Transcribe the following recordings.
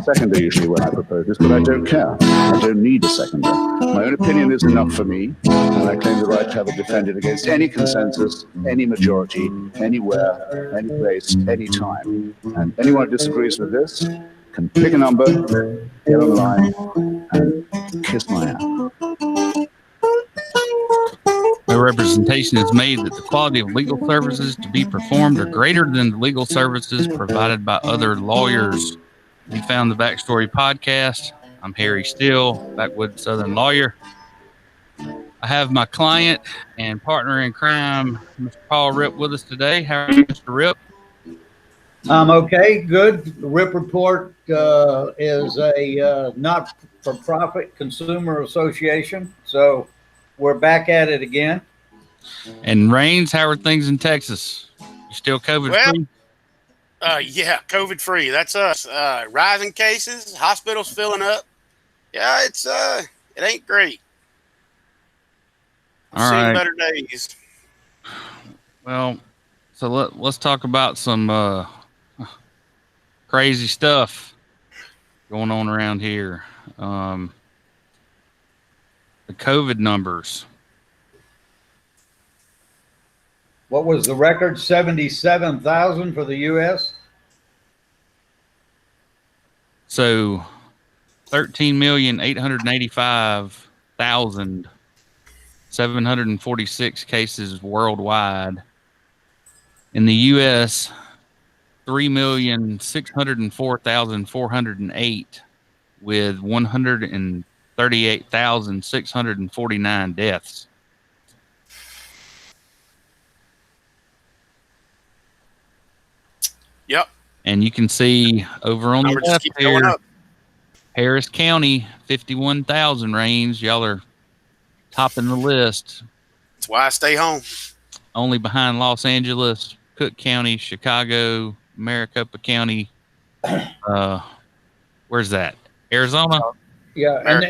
seconder usually when I propose this, but I don't care. I don't need a seconder. My own opinion is enough for me, and I claim the right to have it defended against any consensus, any majority, anywhere, any place, any time. And anyone who disagrees with this can pick a number, get online, and kiss my ass. No representation is made that the quality of legal services to be performed are greater than the legal services provided by other lawyers. You found the Backstory Podcast. I'm Harry Steele, Backwoods Southern lawyer. I have my client and partner in crime, Mr. Paul Ripp, with us today. How are you, Mr. Ripp? I'm okay, good. The RIP Report is a not-for-profit consumer association, so we're back at it again. And Rains, how are things in Texas? You still COVID-free? Yeah, COVID-free. That's us. Rising cases, hospitals filling up. Yeah, it ain't great. I've seen better days. Well, so let's talk about some crazy stuff going on around here. The COVID numbers. What was the record? 77,000 for the U.S.? So 13,885,746 cases worldwide. In the U.S., 3,604,408 with 138,649 deaths. Yep. And you can see over on the left here, Harris County, 51,000 Rains. Y'all are topping the list. That's why I stay home. Only behind Los Angeles, Cook County, Chicago, Maricopa County. Where's that? Arizona? Yeah, and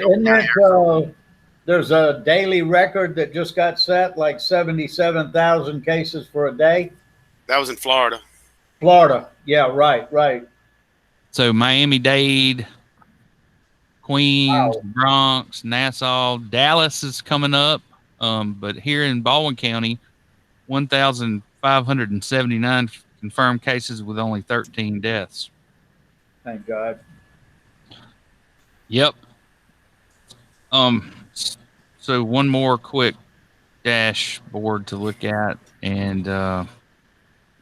there's a daily record that just got set, like 77,000 cases for a day. That was in Florida. Florida, yeah, right. So Miami-Dade, Queens, Bronx, Nassau, Dallas is coming up. But here in Baldwin County, 1,579 confirmed cases with only 13 deaths. Thank God. Yep. So one more quick dashboard to look at, and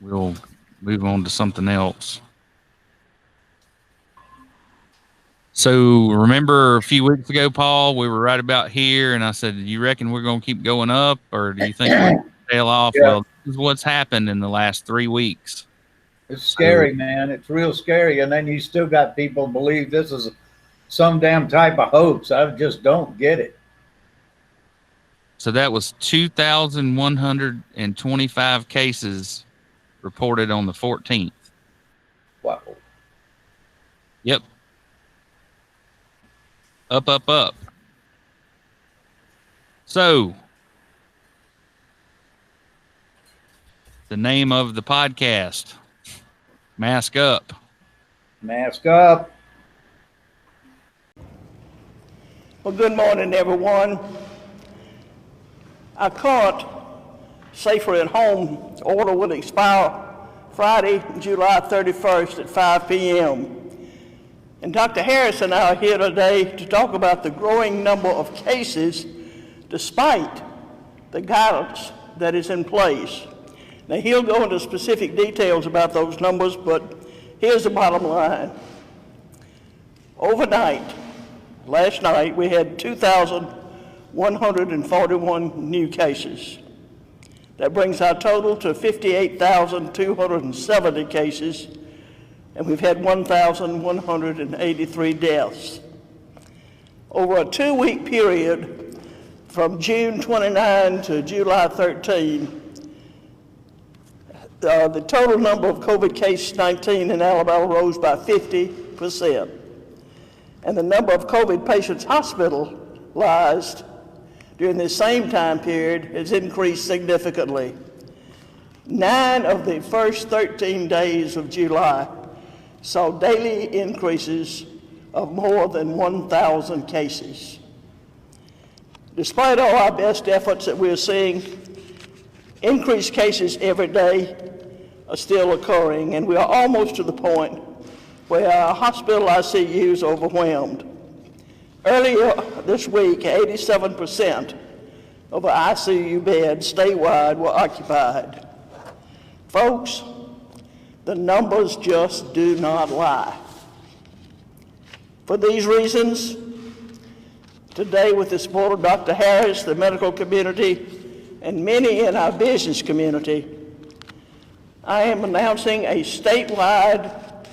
we'll move on to something else. So remember a few weeks ago, Paul, we were right about here, and I said, you reckon we're going to keep going up, or do you think we'll tail off? Yeah. Well, this is what's happened in the last 3 weeks. It's scary, man. It's real scary. And then you still got people believe this is some damn type of hoax. I just don't get it. So that was 2,125 cases reported on the 14th. Wow. Yep. Up. So, the name of the podcast, Mask Up. Mask up. Well, good morning, everyone. Our current Safer at Home order will expire Friday, July 31st at 5 p.m. And Dr. Harris and I are here today to talk about the growing number of cases despite the guidance that is in place. Now, he'll go into specific details about those numbers, but here's the bottom line. Overnight, last night, we had 2,141 new cases. That brings our total to 58,270 cases, and we've had 1,183 deaths. Over a 2-week period, from June 29 to July 13, the total number of COVID cases-19 in Alabama rose by 50%. And the number of COVID patients hospitalized during the same time period has increased significantly. 9 of the first 13 days of July saw daily increases of more than 1,000 cases. Despite all our best efforts that we're seeing, increased cases every day are still occurring, and we are almost to the point where our hospital ICUs are overwhelmed. Earlier this week, 87% of our ICU beds statewide were occupied. Folks, the numbers just do not lie. For these reasons, today, with the support of Dr. Harris, the medical community, and many in our business community, I am announcing a statewide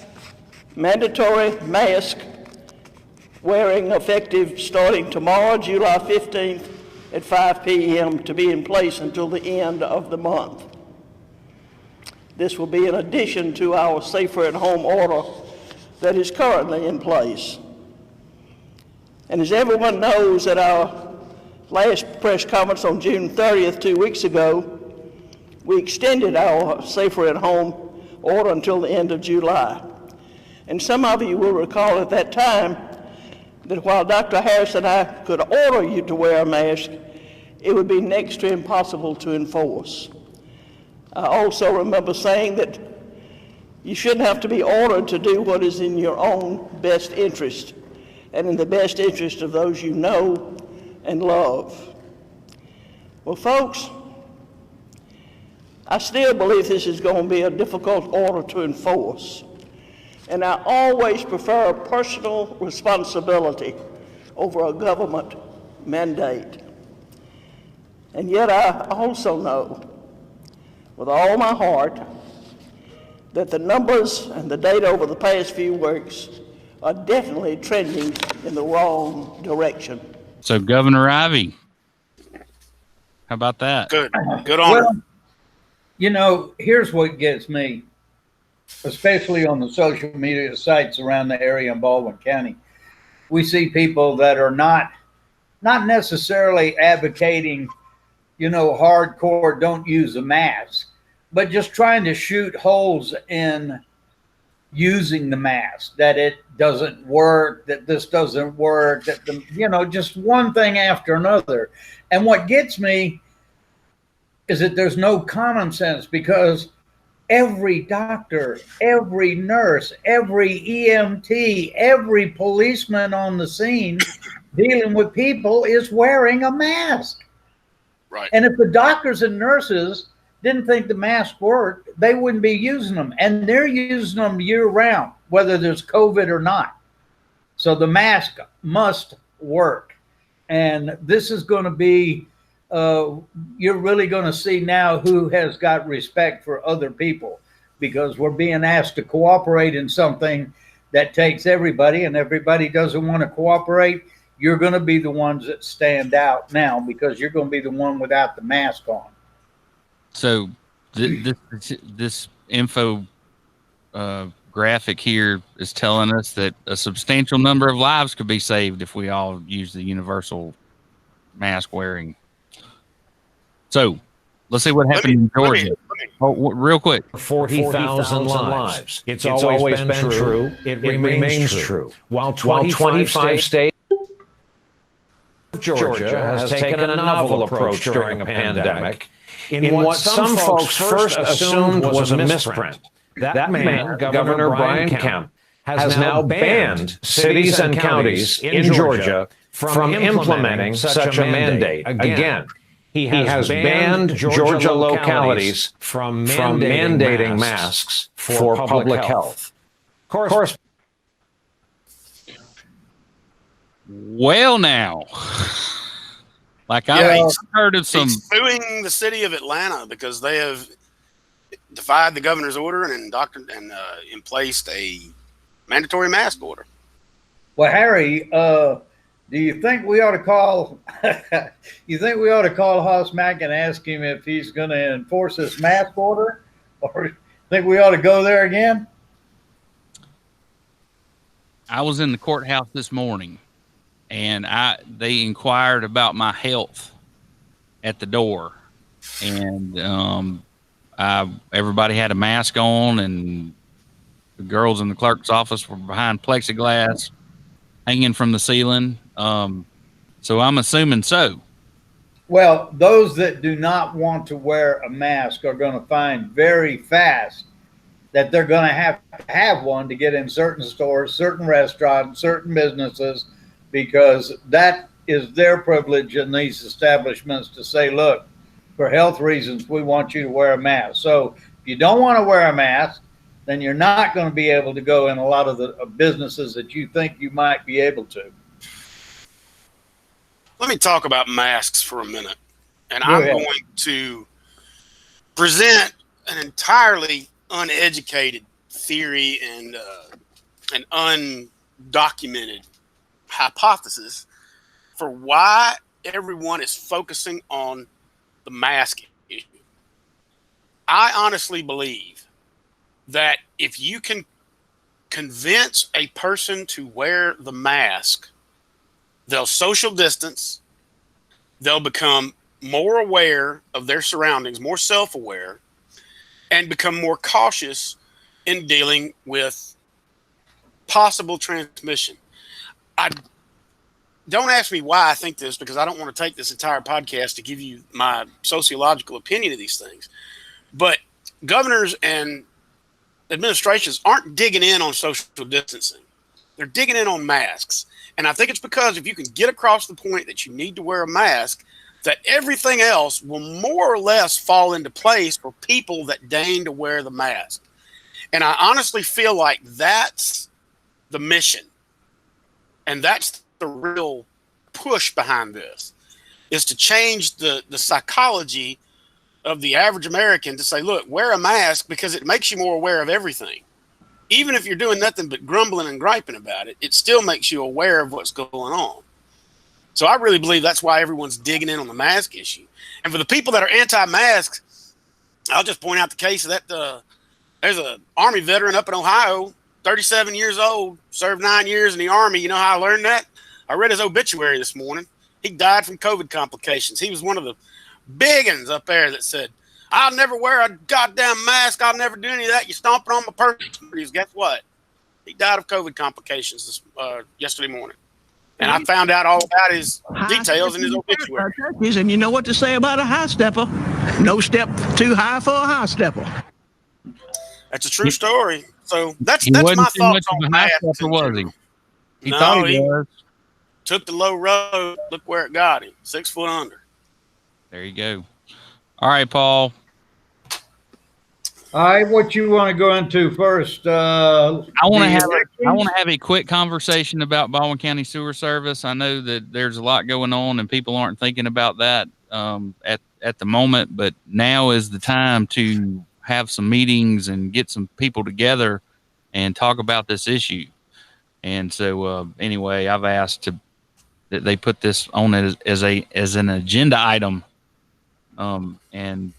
mandatory mask wearing effective starting tomorrow, July 15th at 5 p.m. to be in place until the end of the month. This will be in addition to our safer at home order that is currently in place. And as everyone knows, at our last press conference on June 30th, 2 weeks ago, we extended our safer at home order until the end of July. And some of you will recall at that time that while Dr. Harris and I could order you to wear a mask, it would be next to impossible to enforce. I also remember saying that you shouldn't have to be ordered to do what is in your own best interest and in the best interest of those you know and love. Well, folks, I still believe this is going to be a difficult order to enforce, and I always prefer personal responsibility over a government mandate. And yet I also know with all my heart that the numbers and the data over the past few weeks are definitely trending in the wrong direction. So, Governor Ivey, how about that? Good on Well, you know, here's what gets me, especially on the social media sites around the area in Baldwin County. We see people that are not necessarily advocating, you know, hardcore don't use a mask, but just trying to shoot holes in using the mask, that it doesn't work, that this doesn't work, that the, you know, just one thing after another. And what gets me is that there's no common sense, because every doctor, every nurse, every EMT, every policeman on the scene dealing with people is wearing a mask. right. And if the doctors and nurses didn't think the mask worked, they wouldn't be using them. And they're using them year round, whether there's COVID or not. So the mask must work. And this is going to be, you're really going to see now who has got respect for other people, because we're being asked to cooperate in something that takes everybody, and everybody doesn't want to cooperate. You're going to be the ones that stand out now, because you're going to be the one without the mask on. So this info graphic here is telling us that a substantial number of lives could be saved if we all use the universal mask wearing. So let's see what happened in Georgia. Real quick. 40,000 lives. It's always been true. It remains true. While 25 states, Georgia has taken a novel approach during a pandemic in what some folks first assumed was a misprint. That man, Governor Brian Kemp, has now banned cities and counties in Georgia from implementing such a mandate. Again, he has banned Georgia localities from mandating masks for public health. Of course. Well, now, like I've heard of some He's suing the city of Atlanta because they have defied the governor's order and placed a mandatory mask order. Well, Harry, do you think we ought to call? You think we ought to call Hoss Mack and ask him if he's going to enforce this mask order, or think we ought to go there again? I was in the courthouse this morning, and they inquired about my health at the door, and everybody had a mask on, and the girls in the clerk's office were behind plexiglass. hanging from the ceiling. So I'm assuming so. Well, those that do not want to wear a mask are going to find very fast that they're going to have one to get in certain stores, certain restaurants, certain businesses, because that is their privilege in these establishments to say, look, for health reasons, we want you to wear a mask. So if you don't want to wear a mask, then you're not going to be able to go in a lot of the businesses that you think you might be able to. Let me talk about masks for a minute. And Go I'm ahead. going to present an entirely uneducated theory and an undocumented hypothesis for why everyone is focusing on the mask issue. I honestly believe that if you can convince a person to wear the mask, they'll social distance, they'll become more aware of their surroundings, more self-aware, and become more cautious in dealing with possible transmission. Don't ask me why I think this, because I don't want to take this entire podcast to give you my sociological opinion of these things. But governors and administrations aren't digging in on social distancing. They're digging in on masks. And I think it's because if you can get across the point that you need to wear a mask, that everything else will more or less fall into place for people that deign to wear the mask. And I honestly feel like that's the mission. And that's the real push behind this, is to change the psychology of the average American to say, look, wear a mask because it makes you more aware of everything. Even if you're doing nothing but grumbling and griping about it, it still makes you aware of what's going on. So I really believe that's why everyone's digging in on the mask issue. And for the people that are anti-masks, I'll just point out the case that there's an Army veteran up in Ohio, 37 years old, served 9 years in the Army. You know how I learned that? I read his obituary this morning. He died from COVID complications. He was one of the big uns up there that said, I'll never wear a goddamn mask. I'll never do any of that. You're stomping on my person. Guess what? He died of COVID complications yesterday morning. And I found out all about his details in his obituary. And you know what to say about a high stepper. No step too high for a high stepper. That's a true story. So that's He my wasn't too much thoughts on of a high masks. stepper, was he? He No, thought he he was. took the low road. Look where it got him. 6 foot under. There you go. All right, Paul. All right, what you want to go into first? I want to have a quick conversation about Baldwin County Sewer Service. I know that there's a lot going on and people aren't thinking about that at the moment, but now is the time to have some meetings and get some people together and talk about this issue. And so anyway, I've asked that they put this on as an agenda item, and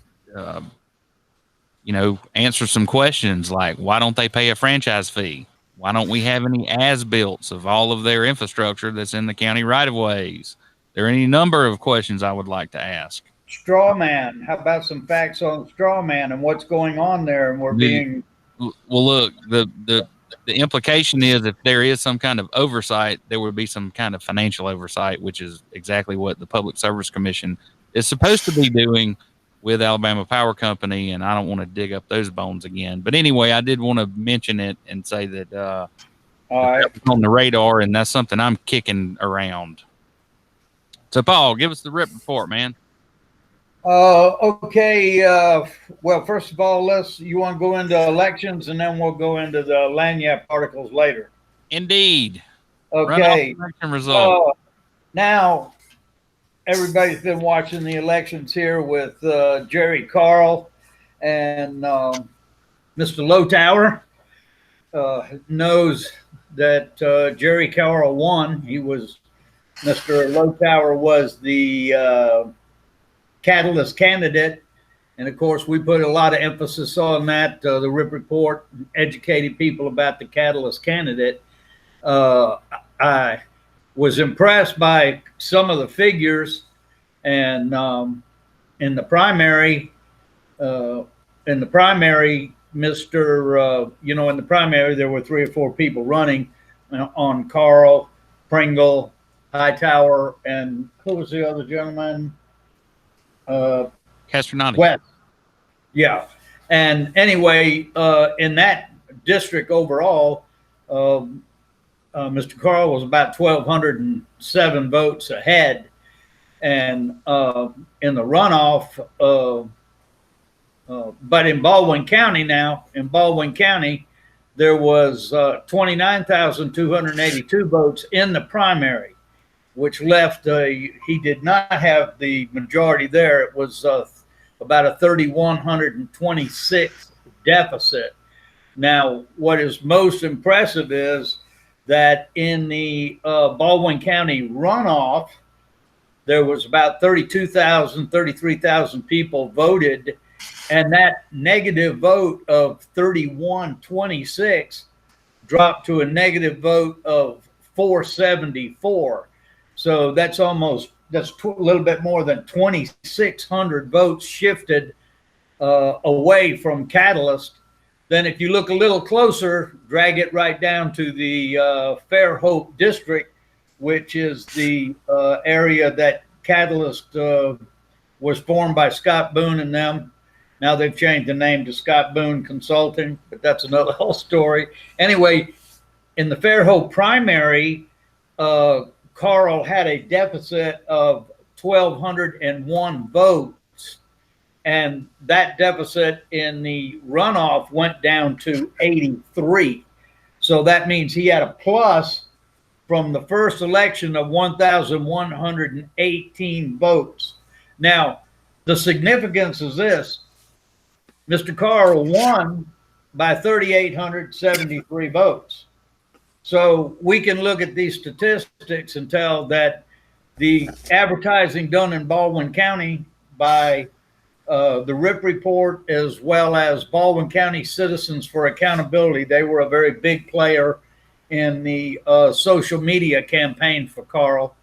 answer some questions like, why don't they pay a franchise fee? Why don't we have any as-builts of all of their infrastructure that's in the county right-of-ways? There are any number of questions I would like to ask. Straw man. How about some facts on straw man and what's going on there? And we're being. Well, look, the implication is if there is some kind of oversight, there would be some kind of financial oversight, which is exactly what the Public Service Commission is supposed to be doing with Alabama Power Company, and I don't want to dig up those bones again. But anyway, I did want to mention it and say that All right. that's on the radar, and that's something I'm kicking around. So, Paul, give us the rip report, man. Okay. Well, first of all, you want to go into elections, and then we'll go into the lanyard articles later. Indeed. Okay. Run off the election result. Now, everybody's been watching the elections here with Jerry Carl and Mr. Lowtower. Knows that Jerry Carl won. Mr. Lowtower was the catalyst candidate. And of course, we put a lot of emphasis on that. The RIP report educated people about the catalyst candidate. I was impressed by some of the figures, and in the primary, Mr. in the primary, there were 3 or 4 people running on Carl, Pringle, Hightower, and who was the other gentleman? Castronati. West. Yeah. And anyway, in that district overall, Mr. Carl was about 1,207 votes ahead. And in the runoff, but in Baldwin County there was 29,282 votes in the primary, which left he did not have the majority there. It was about a 3,126 deficit. Now, what is most impressive is that in the Baldwin County runoff, there was about 33,000 people voted, and that negative vote of 3,126 dropped to a negative vote of 474. So that's a little bit more than 2,600 votes shifted away from Catalyst. Then if you look a little closer, drag it right down to the Fairhope district, which is the area that Catalyst was formed by Scott Boone and them. Now they've changed the name to Scott Boone Consulting, but that's another whole story. Anyway, in the Fairhope primary, Carl had a deficit of 1,201 votes, and that deficit in the runoff went down to 83. So that means he had a plus from the first election of 1,118 votes. Now, the significance is this. Mr. Carl won by 3,873 votes. So we can look at these statistics and tell that the advertising done in Baldwin County by the RIP report, as well as Baldwin County Citizens for Accountability, they were a very big player in the social media campaign for Carl.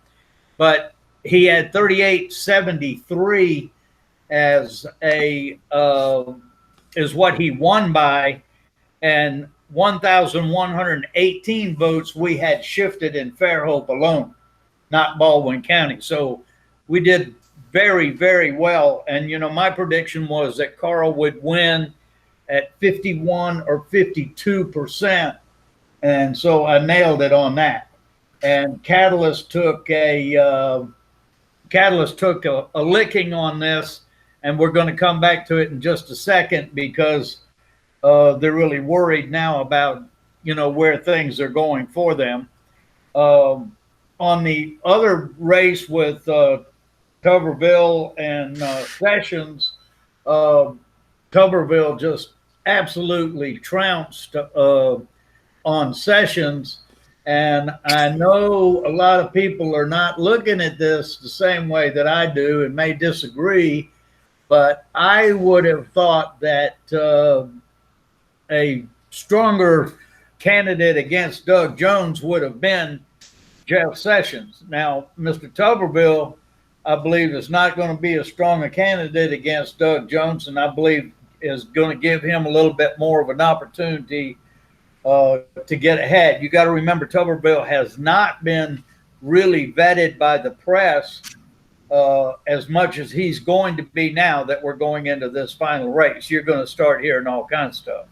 But he had 3,873 as is what he won by, and 1,118 votes we had shifted in Fairhope alone, not Baldwin County. So we did very, very well. And, you know, my prediction was that Carl would win at 51 or 52%. And so I nailed it on that. And Catalyst took a licking on this, and we're going to come back to it in just a second because they're really worried now about, you know, where things are going for them. On the other race with Tuberville and Sessions, Tuberville just absolutely trounced on Sessions. And I know a lot of people are not looking at this the same way that I do and may disagree, but I would have thought that a stronger candidate against Doug Jones would have been Jeff Sessions. Now, Mr. Tuberville, I believe, is not going to be as strong a candidate against Doug Jones, and I believe is going to give him a little bit more of an opportunity to get ahead. You got to remember, Tuberville has not been really vetted by the press as much as he's going to be now that we're going into this final race. You're going to start hearing all kinds of stuff.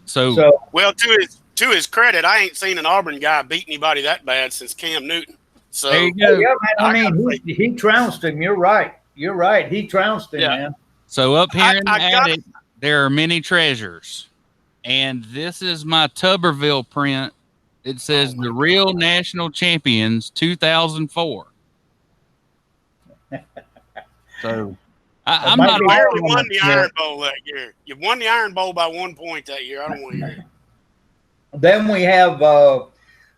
So well, to his credit, I ain't seen an Auburn guy beat anybody that bad since Cam Newton. So there you go. Yeah, man, I mean, he trounced him. You're right. He trounced him, man. So up here in the attic, there are many treasures. And this is my Tuberville print. It says the real national champions 2004. So I'm not. You barely won the Iron Bowl that year. You won the Iron Bowl by 1 point that year. I don't want to hear it. Then we have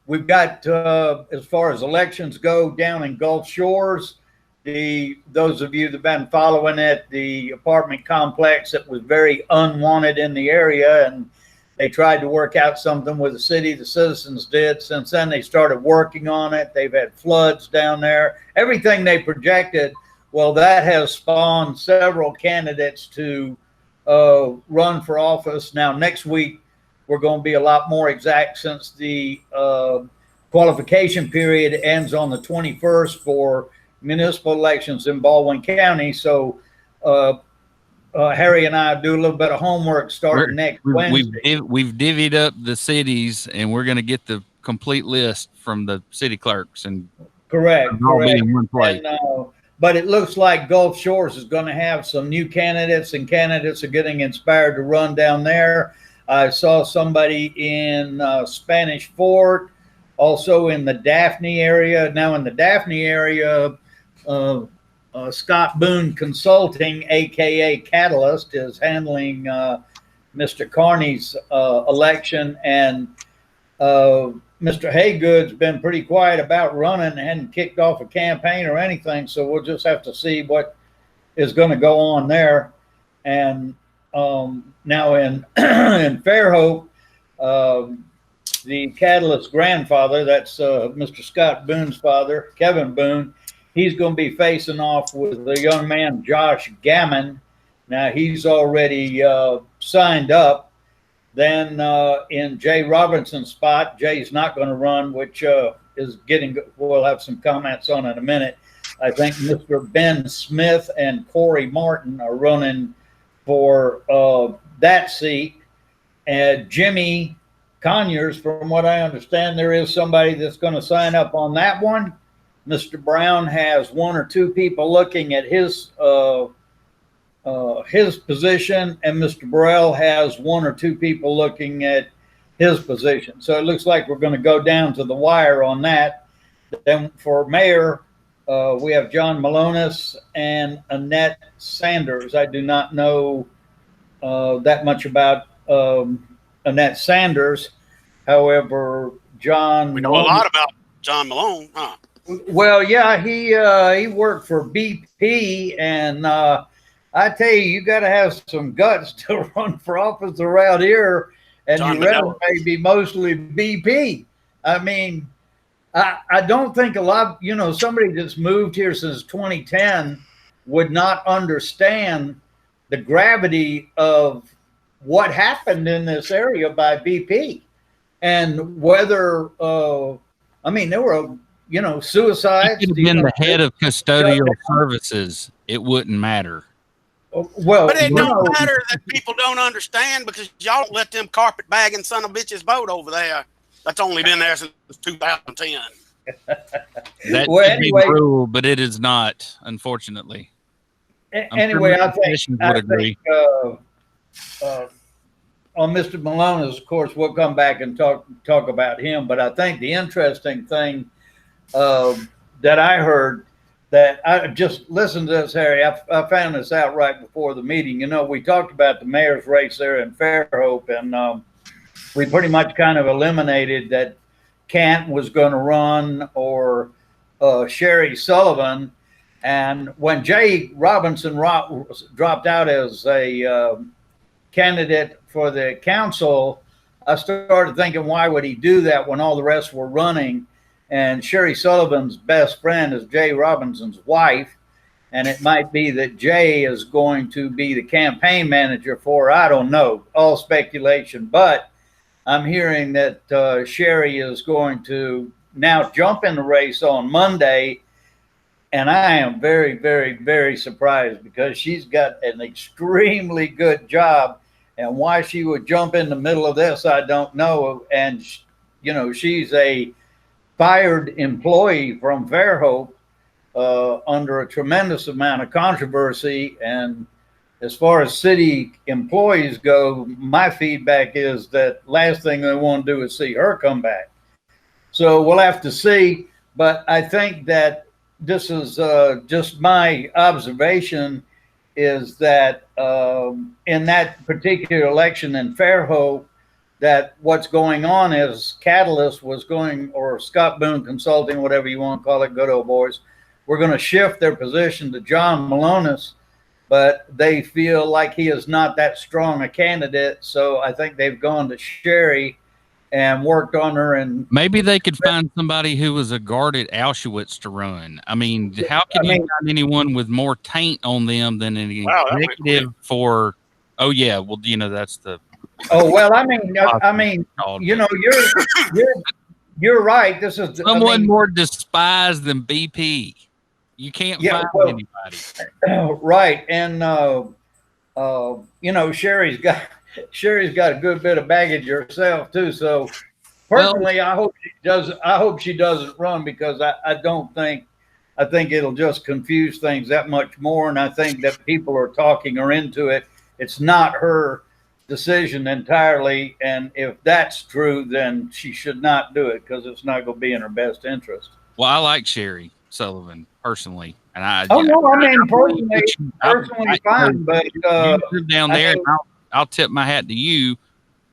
we've got as far as elections go down in Gulf Shores. Those of you that have been following it, the apartment complex that was very unwanted in the area, and they tried to work out something with the city. The citizens did. Since then, they started working on it. They've had floods down there. Everything they projected, well, that has spawned several candidates to run for office. Now, next week, we're going to be a lot more exact since the qualification period ends on the 21st for municipal elections in Baldwin County. So Harry and I do a little bit of homework starting next Wednesday. We've divvied up the cities, and we're going to get the complete list from the city clerks, and Correct. all be in one place. And, but it looks like Gulf Shores is going to have some new candidates, and candidates are getting inspired to run down there. I saw somebody in Spanish Fort, also in the Daphne area. Now in the Daphne area, Scott Boone Consulting, aka Catalyst, is handling Mr. Carney's election, and Mr. Haygood's been pretty quiet about running, hadn't kicked off a campaign or anything. So we'll just have to see what is going to go on there. And now in in Fairhope, the Catalyst grandfather, that's Mr. Scott Boone's father, Kevin Boone, he's going to be facing off with the young man Josh Gammon. Now he's already signed up. Then in Jay Robinson's spot, Jay's not going to run, which is getting, we'll have some comments on in a minute. I think Mr. Ben Smith and Corey Martin are running for that seat. And Jimmy Conyers, from what I understand, there is somebody that's going to sign up on that one. Mr. Brown has one or two people looking at his position, and Mr. Burrell has one or two people looking at his position. So it looks like we're going to go down to the wire on that. Then for mayor, we have John Malonis and Annette Sanders. I do not know that much about Annette Sanders. However, John... We know a lot about John Malone, huh? Well, yeah, he worked for BP, and I tell you, you got to have some guts to run for office around here, and your resume be mostly BP. I mean, I don't think a lot, somebody that's moved here since 2010 would not understand the gravity of what happened in this area by BP, and whether, there were, suicides. He could have been the head of custodial services. It wouldn't matter. Well, but it don't matter that people don't understand, because y'all let them carpet bagging son of bitches vote over there. That's only been there since 2010. That could be the rule, but it is not, unfortunately. Anyway, I think on Mr. Malone, of course, we'll come back and talk about him. But I think the interesting thing that I heard, that I just listened to this, Harry. I found this out right before the meeting. We talked about the mayor's race there in Fairhope, and we pretty much kind of eliminated that Kent was going to run, or Sherry Sullivan. And when Jay Robinson dropped out as a candidate for the council, I started thinking, why would he do that when all the rest were running? And Sherry Sullivan's best friend is Jay Robinson's wife. And it might be that Jay is going to be the campaign manager for her. I don't know, all speculation. But I'm hearing that Sherry is going to now jump in the race on Monday. And I am very, very, very surprised, because she's got an extremely good job. And why she would jump in the middle of this, I don't know. And, she's a fired employee from Fairhope under a tremendous amount of controversy. And as far as city employees go, my feedback is that last thing they want to do is see her come back. So we'll have to see. But I think that this is just my observation, is that in that particular election in Fairhope, that what's going on is Catalyst was going, or Scott Boone Consulting, whatever you want to call it, good old boys, we're going to shift their position to John Malonis, but they feel like he is not that strong a candidate. So I think they've gone to Sherry and worked on her. And maybe they could find somebody who was a guard at Auschwitz to run. I mean, how can you find anyone with more taint on them than an executive for? Oh yeah, well, that's the. Oh well, you're you're right. This is someone more despised than BP. You can't find anybody. Right, and Sherry's got a good bit of baggage herself too. So personally, I hope she does. I hope she doesn't run, because I think it'll just confuse things that much more. And I think that people are talking her into it. It's not her decision entirely. And if that's true, then she should not do it, because it's not going to be in her best interest. Well, I like Sherry Sullivan personally, and personally fine, but you live down there, I'll tip my hat to you.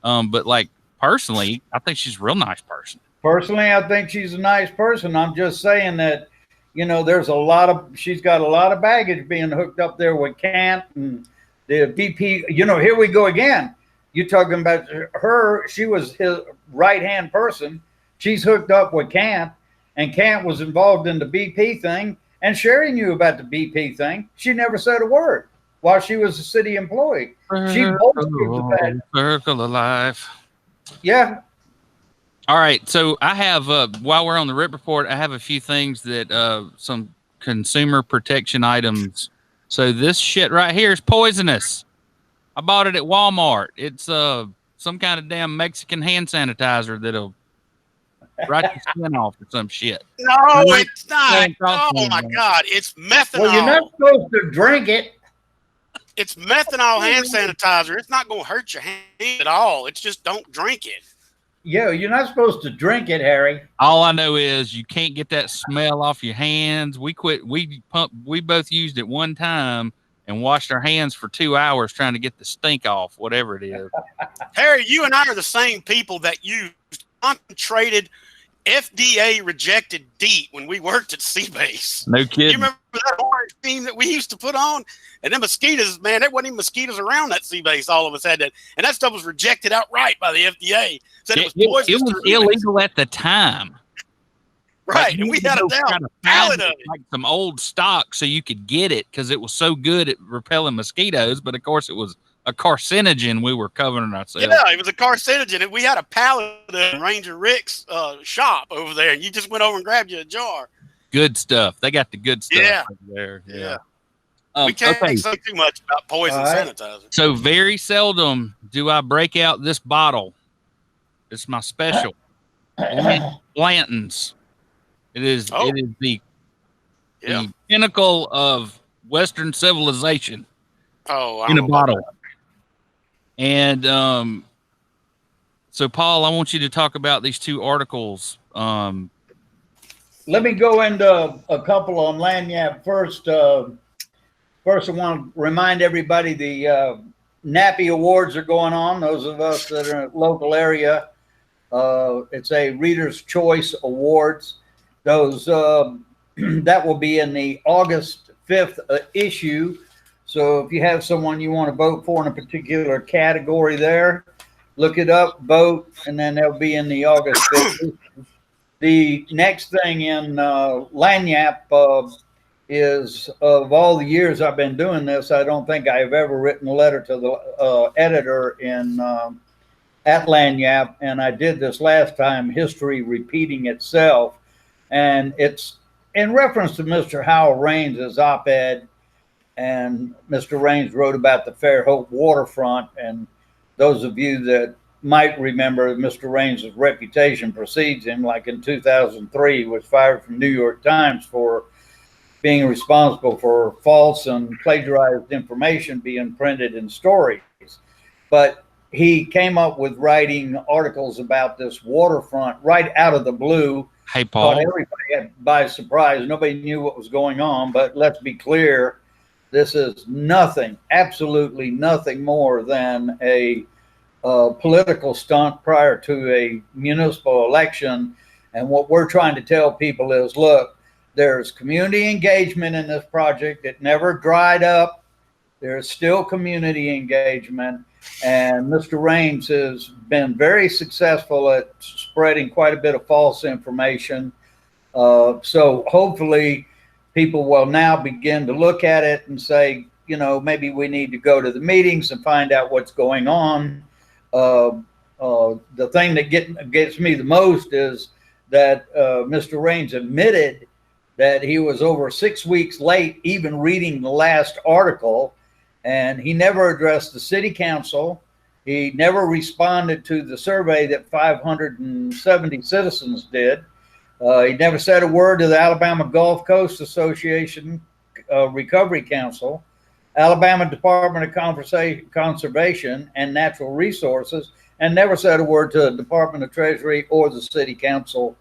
But like personally, I think she's a real nice person. Personally, I think she's a nice person. I'm just saying that, she's got a lot of baggage being hooked up there with Kant and the BP. Here we go again. You're talking about her. She was his right-hand person. She's hooked up with Kant, and Kant was involved in the BP thing. And Sherry knew about the BP thing. She never said a word while she was a city employee. She Circle of life. Yeah. All right. So I have, while we're on the RIP report, I have a few things that, some consumer protection items. So this shit right here is poisonous. I bought it at Walmart. It's some kind of damn Mexican hand sanitizer that'll right your skin off or some shit. No, it's not. Oh my God, it's methanol. Well, you're not supposed to drink it. It's methanol hand sanitizer. It's not going to hurt your hand at all. It's just don't drink it. Yeah, you're not supposed to drink it, Harry. All I know is you can't get that smell off your hands. We both used it one time and washed our hands for 2 hours trying to get the stink off, whatever it is. Harry, you and I are the same people that used concentrated FDA rejected DEET when we worked at Seabase. No kidding. You remember that orange team that we used to put on? And then mosquitoes, man, there wasn't even mosquitoes around that Seabase. All of us had that. And that stuff was rejected outright by the FDA. Said it was poisonous. It was illegal at the time. Right. And we had a down pallet of it. Like some old stock so you could get it because it was so good at repelling mosquitoes. But of course, it was a carcinogen we were covering ourselves. Yeah, it was a carcinogen. And we had a pallet in Ranger Rick's shop over there. And you just went over and grabbed you a jar. Good stuff. They got the good stuff over there. Yeah. We can't say too much about poison sanitizer. So very seldom do I break out this bottle. It's my special. Blanton's. It is the pinnacle of Western civilization. In a bottle. And so, Paul, I want you to talk about these two articles. Let me go into a couple on Lagniappe first. First, I want to remind everybody the NAPPY Awards are going on. Those of us that are in the local area, it's a Reader's Choice Awards. Those that will be in the August 5th issue. So if you have someone you want to vote for in a particular category there, look it up, vote, and then they'll be in the August 5th issue. The next thing in Lagniappe is, of all the years I've been doing this, I don't think I've ever written a letter to the editor at Lagniappe, and I did this last time, history repeating itself. And it's in reference to Mr. Howell Raines' op-ed, and Mr. Raines wrote about the Fairhope waterfront. And those of you that might remember, Mr. Raines' reputation precedes him. Like in 2003, he was fired from New York Times for being responsible for false and plagiarized information being printed in stories. But he came up with writing articles about this waterfront right out of the blue. Hey, Paul. Caught everybody by surprise. Nobody knew what was going on, but let's be clear. This is nothing, absolutely nothing more than a political stunt prior to a municipal election. And what we're trying to tell people is, look, there's community engagement in this project. It never dried up. There's still community engagement. And Mr. Raines has been very successful at spreading quite a bit of false information. So hopefully people will now begin to look at it and say, maybe we need to go to the meetings and find out what's going on. The thing that gets me the most is that Mr. Raines admitted that he was over 6 weeks late even reading the last article, and he never addressed the city council. He never responded to the survey that 570 citizens did. He never said a word to the Alabama Gulf Coast Association Recovery Council, Alabama Department of Conservation and Natural Resources, and never said a word to the Department of Treasury or the city council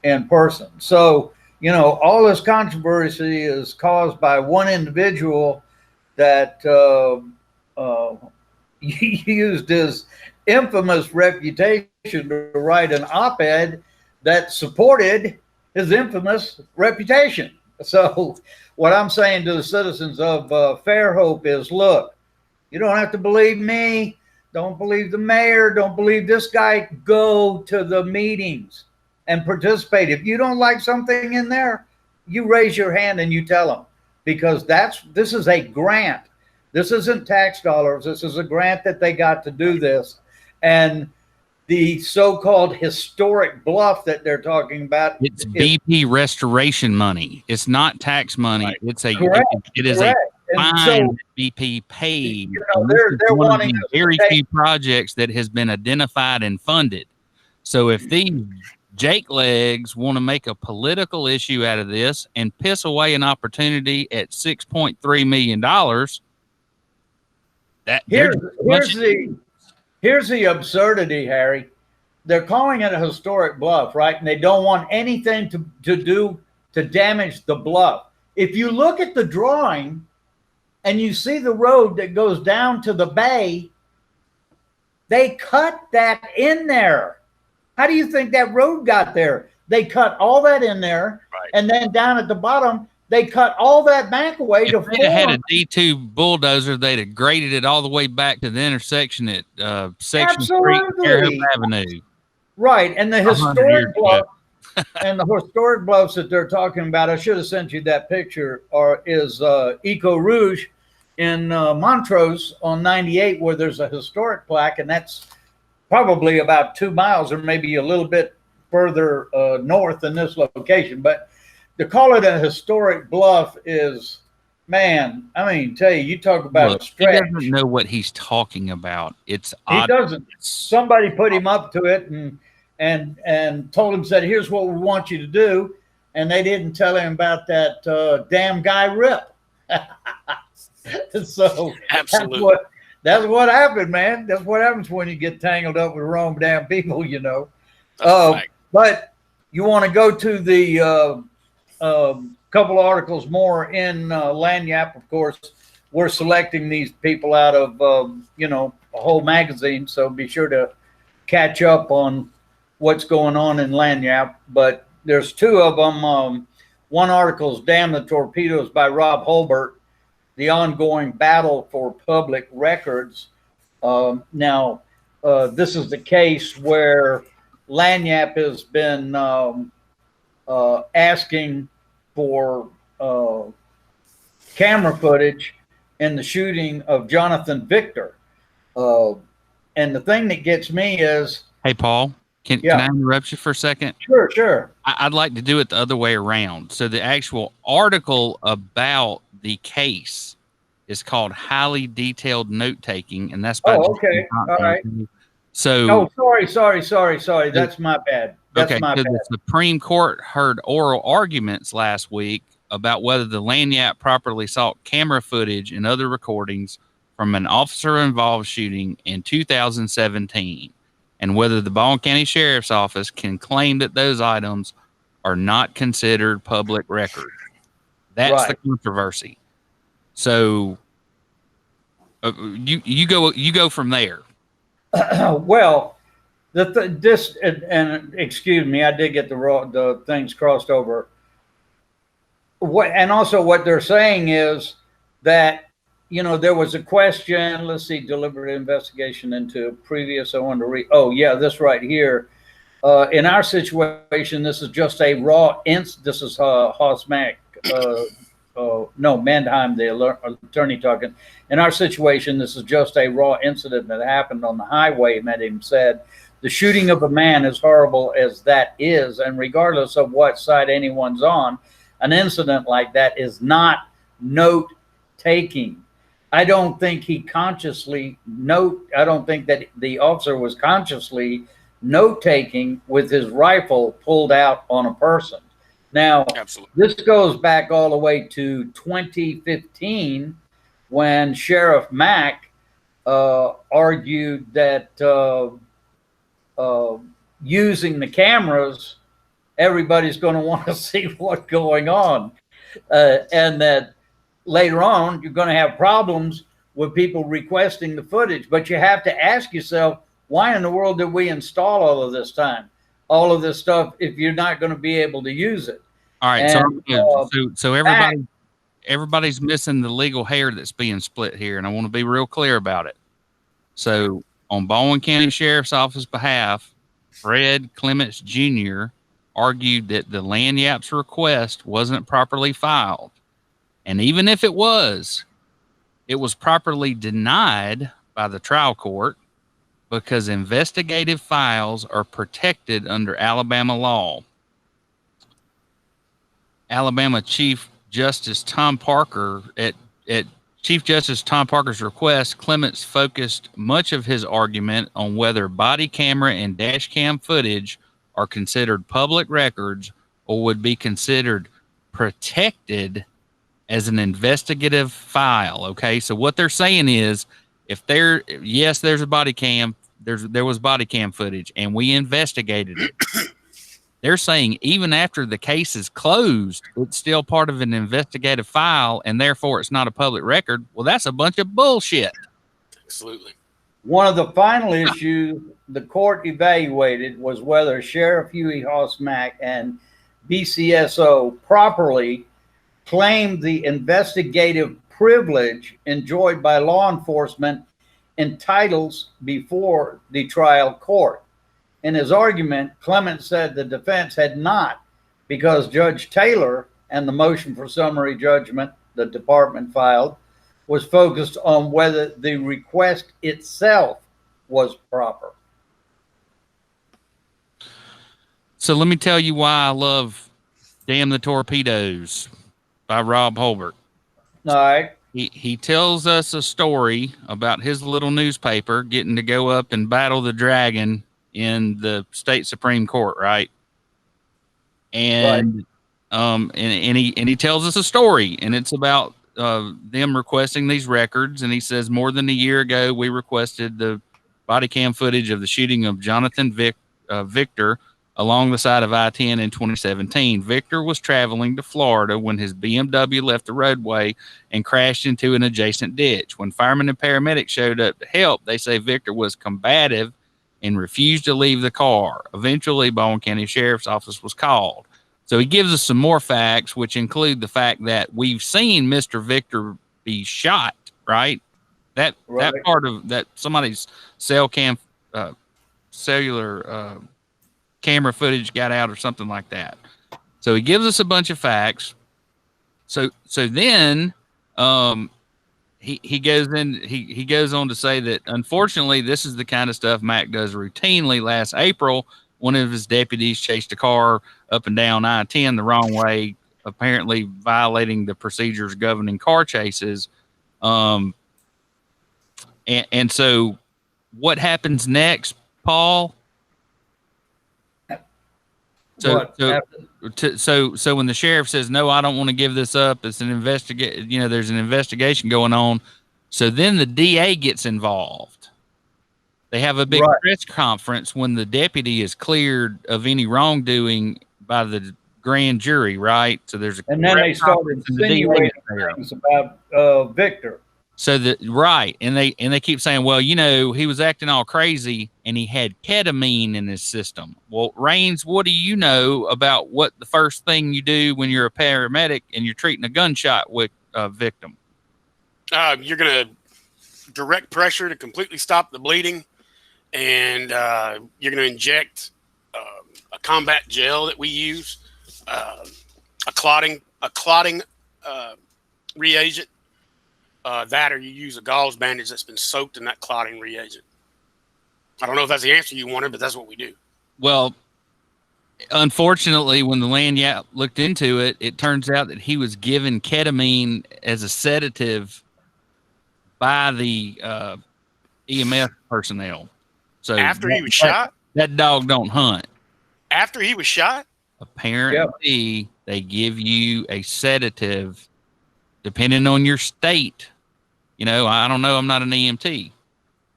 in person. So, you know, all this controversy is caused by one individual that used his infamous reputation to write an op-ed that supported his infamous reputation. So what I'm saying to the citizens of Fairhope is, look, you don't have to believe me. Don't believe the mayor. Don't believe this guy. Go to the meetings and participate. If you don't like something in there, you raise your hand and you tell them, because this is a grant. This isn't tax dollars. This is a grant that they got to do this. And the so-called historic bluff that they're talking about, it's BP restoration money. It's not tax money. Right. It's a it is correct. A fine that BP paid. You know, they're one wanting of the very few projects that has been identified and funded. So if these Jake legs want to make a political issue out of this and piss away an opportunity at $6.3 million, here's the absurdity, Harry. They're calling it a historic bluff, right? And they don't want anything to do to damage the bluff. If you look at the drawing and you see the road that goes down to the bay, they cut that in there. How do you think that road got there? They cut all that in there, right. And then down at the bottom, they cut all that back away. If they'd had a D2 bulldozer, they'd have graded it all the way back to the intersection at Section Street, Fairhope Avenue. Right, and the historic bluff, and the historic bluffs that they're talking about, I should have sent you that picture, is Eco Rouge in Montrose on 98, where there's a historic plaque, and that's probably about 2 miles or maybe a little bit further north than this location. But to call it a historic bluff is, man, I mean, tell you talk about a stretch. He doesn't know what he's talking about. It's odd. He doesn't. Somebody put him up to it and told him, said, here's what we want you to do. And they didn't tell him about that damn guy Rip. So absolutely. That's what happened, man. That's what happens when you get tangled up with wrong damn people, you know. But you want to go to the couple of articles more in Lagniappe, of course. We're selecting these people out of, you know, a whole magazine. So be sure to catch up on what's going on in Lagniappe. But there's two of them. One article is Damn the Torpedoes by Rob Holbert, the ongoing battle for public records. Now, this is the case where Lagniappe has been asking for camera footage in the shooting of Jonathan Victor. And the thing that gets me is... Hey, Paul, can I interrupt you for a second? Sure. I'd like to do it the other way around. So the actual article about the case is called Highly Detailed Note-Taking, and that's by... Oh, okay. All right. So... Oh, sorry. That's my bad. The Supreme Court heard oral arguments last week about whether the Lagniappe properly sought camera footage and other recordings from an officer-involved shooting in 2017, and whether the Baldwin County Sheriff's Office can claim that those items are not considered public record. That's the controversy. So you go from there. Well, and excuse me, I did get the things crossed over. And also what they're saying is that, you know, there was a question. Let's see, deliberate investigation into previous. I wanted to read. Oh yeah, this right here. In our situation, this is just a raw incident. This is Hoss Mack. Mannheim, the attorney talking. In our situation, this is just a raw incident that happened on the highway, Medham said. the shooting of a man, as horrible as that is, and regardless of what side anyone's on, an incident like that is not note taking. I don't think he consciously I don't think that the officer was consciously note taking with his rifle pulled out on a person. Now, Absolutely. this goes back all the way to 2015 when Sheriff Mack argued that using the cameras, everybody's going to want to see what's going on. And that later on, you're going to have problems with people requesting the footage. But you have to ask yourself, why in the world did we install all of this stuff, if you're not going to be able to use it? All right. And, So everybody's missing the legal hair that's being split here. And I want to be real clear about it. So on Baldwin County Sheriff's Office behalf, Fred Clements Jr. argued that the Lanyap's request wasn't properly filed. And even if it was properly denied by the trial court because investigative files are protected under Alabama law. Alabama Chief Justice Tom Parker, at Chief Justice Tom Parker's request, Clements focused much of his argument on whether body camera and dash cam footage are considered public records or would be considered protected as an investigative file. Okay, so what they're saying is, there's a body cam, there was body cam footage, and we investigated it. They're saying even after the case is closed, it's still part of an investigative file, and therefore it's not a public record. Well, that's a bunch of bullshit. Absolutely. one of the final issues the court evaluated was whether Sheriff Huey Hoss Mack and BCSO properly claimed the investigative privilege enjoyed by law enforcement in titles before the trial court. In his argument, Clements said the defense had not, because Judge Taylor and the motion for summary judgment the department filed was focused on whether the request itself was proper. So let me tell you why I love Damn the Torpedoes by Rob Holbert. All right. He tells us a story about his little newspaper getting to go up and battle the dragon in the state Supreme Court, right? And right. And he tells us a story, and it's about them requesting these records. And he says, more than a year ago, we requested the body cam footage of the shooting of Jonathan Victor along the side of I-10 in 2017. Victor was traveling to Florida when his BMW left the roadway and crashed into an adjacent ditch. When firemen and paramedics showed up to help, they say Victor was combative and refused to leave the car. Eventually, Baldwin County Sheriff's Office was called. So he gives us some more facts, which include the fact that we've seen Mr. Victor be shot, right? That part of that, somebody's cellular camera footage got out or something like that. So he gives us a bunch of facts. So then he goes on to say that unfortunately this is the kind of stuff Mac does routinely. Last April, one of his deputies chased a car up and down I-10 the wrong way, apparently violating the procedures governing car chases. And so what happens next, Paul? So when the sheriff says, no, I don't want to give this up, it's an there's an investigation going on. So then the DA gets involved. They have a big press conference when the deputy is cleared of any wrongdoing by the grand jury, right? So there's and then they started insinuating things about Victor. So and they keep saying, well, he was acting all crazy and he had ketamine in his system. Well, Raines, what do you know about what the first thing you do when you're a paramedic and you're treating a gunshot victim? You're going to direct pressure to completely stop the bleeding, and you're going to inject a combat gel that we use, a clotting reagent. That or you use a gauze bandage that's been soaked in that clotting reagent. I don't know if that's the answer you wanted, but that's what we do. Well, unfortunately, when the land looked into it, it turns out that he was given ketamine as a sedative by the EMS personnel. So After he was shot? that dog don't hunt. After he was shot? Apparently, they give you a sedative depending on your state. You know, I don't know. I'm not an EMT,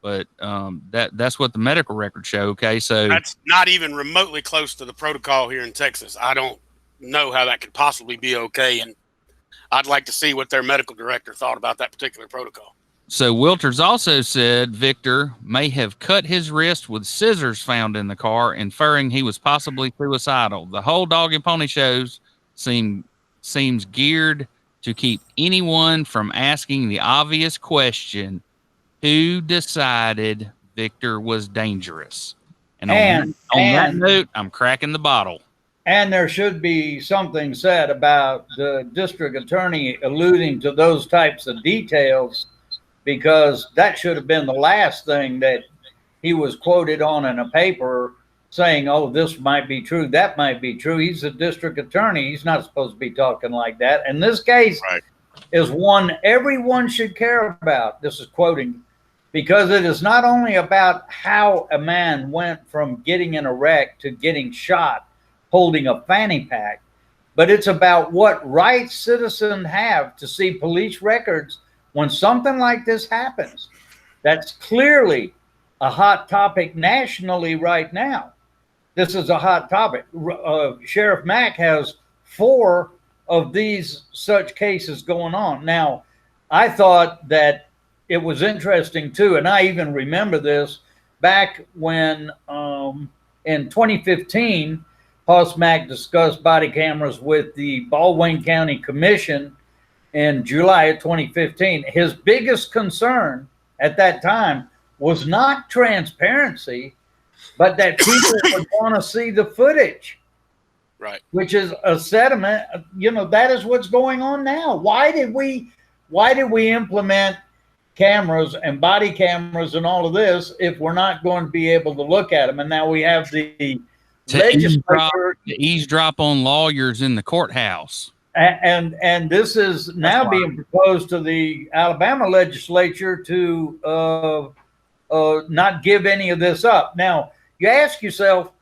but that's what the medical records show. Okay, so that's not even remotely close to the protocol here in Texas. I don't know how that could possibly be okay, and I'd like to see what their medical director thought about that particular protocol. So Wilters also said Victor may have cut his wrist with scissors found in the car, inferring he was possibly suicidal. The whole dog and pony shows seems geared to keep anyone from asking the obvious question, who decided Victor was dangerous? And on that note, I'm cracking the bottle. And there should be something said about the district attorney alluding to those types of details, because that should have been the last thing that he was quoted on in a paper saying, oh, this might be true, that might be true. He's a district attorney. He's not supposed to be talking like that. And this case is one everyone should care about. This is quoting, because it is not only about how a man went from getting in a wreck to getting shot holding a fanny pack, but it's about what rights citizens have to see police records when something like this happens. That's clearly a hot topic nationally right now. This is a hot topic. Sheriff Mack has 4 of these such cases going on. Now, I thought that it was interesting too, and I even remember this back when in 2015, Hoss Mack discussed body cameras with the Baldwin County Commission in July of 2015. His biggest concern at that time was not transparency, but that people would want to see the footage. Right. Which is a sediment. You know, that is what's going on now. Why did we implement cameras and body cameras and all of this if we're not going to be able to look at them? And now we have the legislature to eavesdrop on lawyers in the courthouse. And this is now being proposed to the Alabama legislature to not give any of this up. Now, you ask yourself,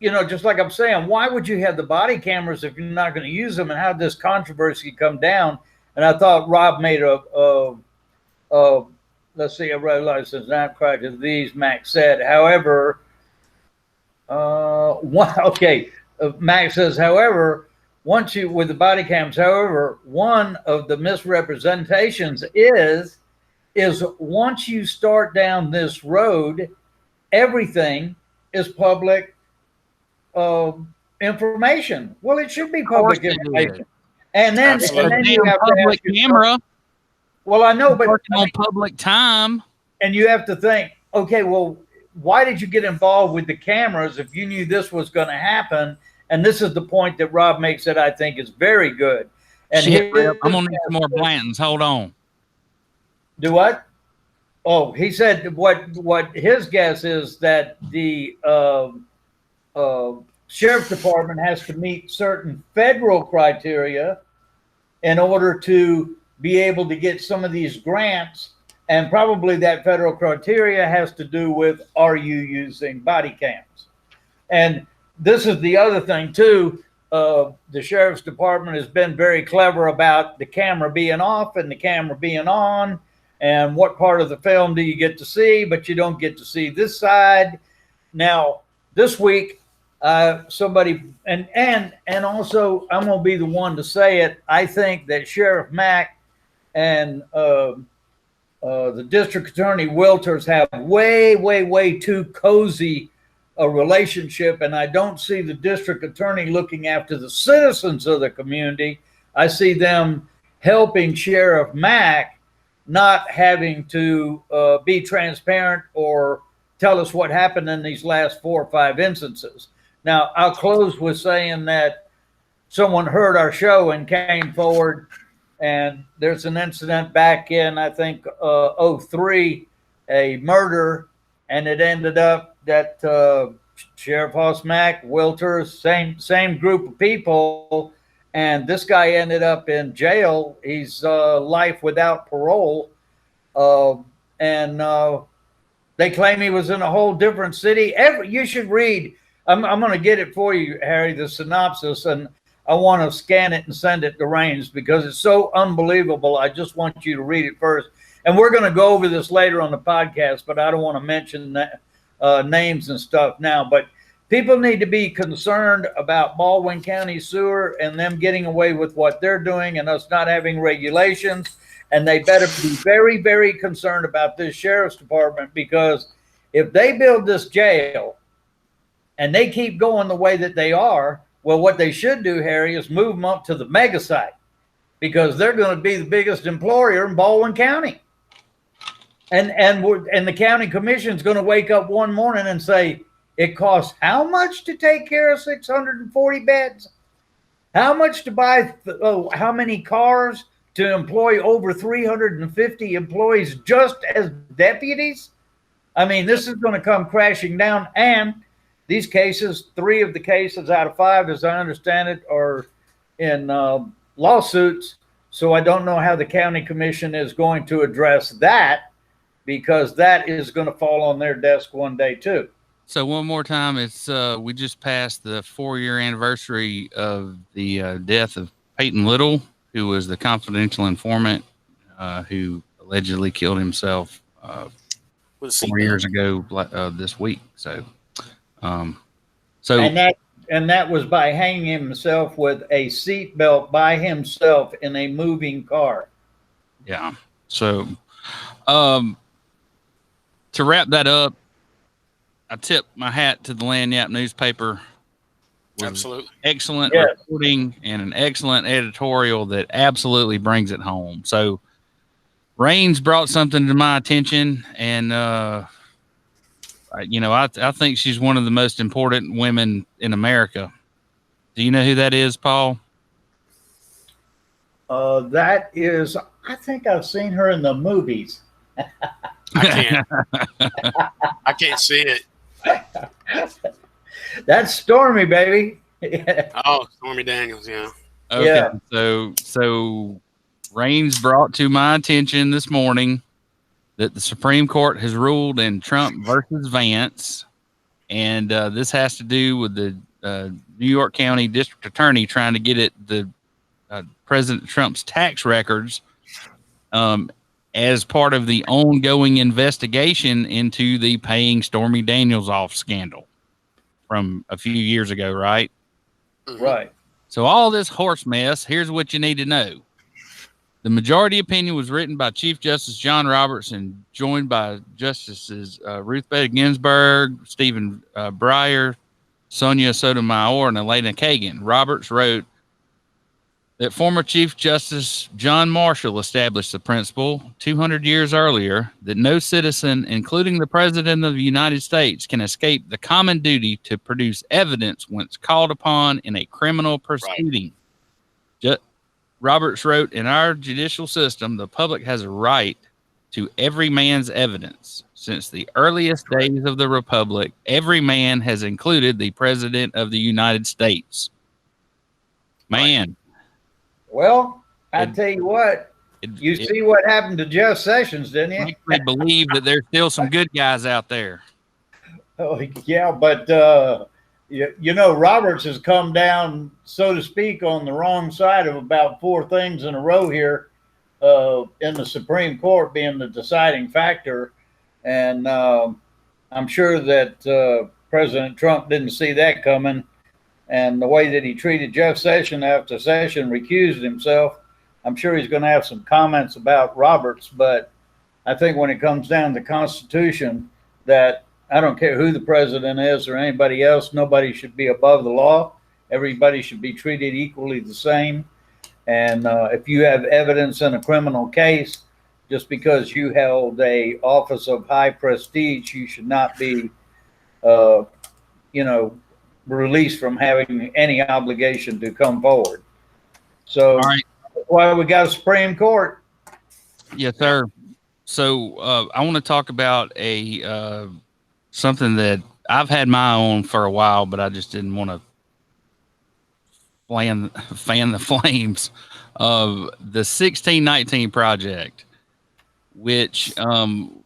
you know, just like I'm saying, why would you have the body cameras if you're not going to use them, and how did this controversy come down? And I thought Rob made let's see, I realized it's not quite as these, Max said. However, Max says, however, once you, with the body cams, however, one of the misrepresentations is once you start down this road, everything is public information. Well, it should be public information. And then you have public camera. Well, I know, but on public time. And you have to think, okay, well, why did you get involved with the cameras if you knew this was going to happen? And this is the point that Rob makes that I think is very good. And I'm going to need some more Blantons. Hold on. Do what? Oh, he said what his guess is that the sheriff's department has to meet certain federal criteria in order to be able to get some of these grants. And probably that federal criteria has to do with, are you using body cams? And this is the other thing too. The sheriff's department has been very clever about the camera being off and the camera being on, and what part of the film do you get to see, but you don't get to see this side. Now, this week, somebody, and also I'm going to be the one to say it. I think that Sheriff Mack and the district attorney Wilters have way too cozy a relationship, and I don't see the district attorney looking after the citizens of the community. I see them helping Sheriff Mack, not having to be transparent or tell us what happened in these last 4 or 5 instances. Now, I'll close with saying that someone heard our show and came forward, and there's an incident back in, I think, 03, a murder and it ended up that Sheriff Hosmack, Wilters, same group of people, and this guy ended up in jail. He's life without parole, and they claim he was in a whole different city. You should read. I'm going to get it for you, Harry, the synopsis, and I want to scan it and send it to Raines because it's so unbelievable. I just want you to read it first. And we're going to go over this later on the podcast, but I don't want to mention that, names and stuff now. But people need to be concerned about Baldwin County Sewer and them getting away with what they're doing and us not having regulations. And they better be very, very concerned about this sheriff's department, because if they build this jail and they keep going the way that they are, well, what they should do, Harry, is move them up to the mega site, because they're going to be the biggest employer in Baldwin County. And the county commission is going to wake up one morning and say, it costs how much to take care of 640 beds? How much to buy, how many cars to employ over 350 employees just as deputies? I mean, this is going to come crashing down. And these cases, 3 of the cases out of 5, as I understand it, are in lawsuits. So I don't know how the county commission is going to address that, because that is going to fall on their desk one day too. So one more time, it's we just passed the 4-year anniversary of the death of Peyton Little, who was the confidential informant who allegedly killed himself 4 years ago this week. So and that was by hanging himself with a seatbelt by himself in a moving car. Yeah. So to wrap that up, I tip my hat to the Lagniappe newspaper. Absolutely. Excellent reporting and an excellent editorial that absolutely brings it home. So Raines brought something to my attention, and I think she's one of the most important women in America. Do you know who that is, Paul? That is, I think I've seen her in the movies. I can't see it. That's Stormy, baby. Oh, Stormy Daniels, yeah. Okay. Yeah. So Raines brought to my attention this morning that the Supreme Court has ruled in Trump versus Vance, and this has to do with the New York County District Attorney trying to get the President Trump's tax records as part of the ongoing investigation into the paying Stormy Daniels off scandal from a few years ago, right? Right. So all this horse mess, here's what you need to know. The majority opinion was written by Chief Justice John Roberts and joined by Justices Ruth Bader Ginsburg, Stephen Breyer, Sonia Sotomayor, and Elena Kagan. Roberts wrote that former Chief Justice John Marshall established the principle 200 years earlier that no citizen, including the President of the United States, can escape the common duty to produce evidence once called upon in a criminal proceeding. Right. Roberts wrote, in our judicial system, the public has a right to every man's evidence. Since the earliest days of the Republic, every man has included the President of the United States. Man. Right. Well, I tell you what, you see what happened to Jeff Sessions, didn't you? Makes me believe that there's still some good guys out there. Oh, yeah, but Roberts has come down, so to speak, on the wrong side of about 4 things in a row here in the Supreme Court being the deciding factor. And I'm sure that President Trump didn't see that coming. And the way that he treated Jeff Sessions after Sessions recused himself, I'm sure he's going to have some comments about Roberts. But I think when it comes down to the Constitution, that I don't care who the president is or anybody else, nobody should be above the law. Everybody should be treated equally the same. And if you have evidence in a criminal case, just because you held a office of high prestige, you should not be, released from having any obligation to come forward. So, all right. That's why we got a Supreme Court. Yes, sir. So I want to talk about a something that I've had my own for a while, but I just didn't want to fan the flames of the 1619 Project, which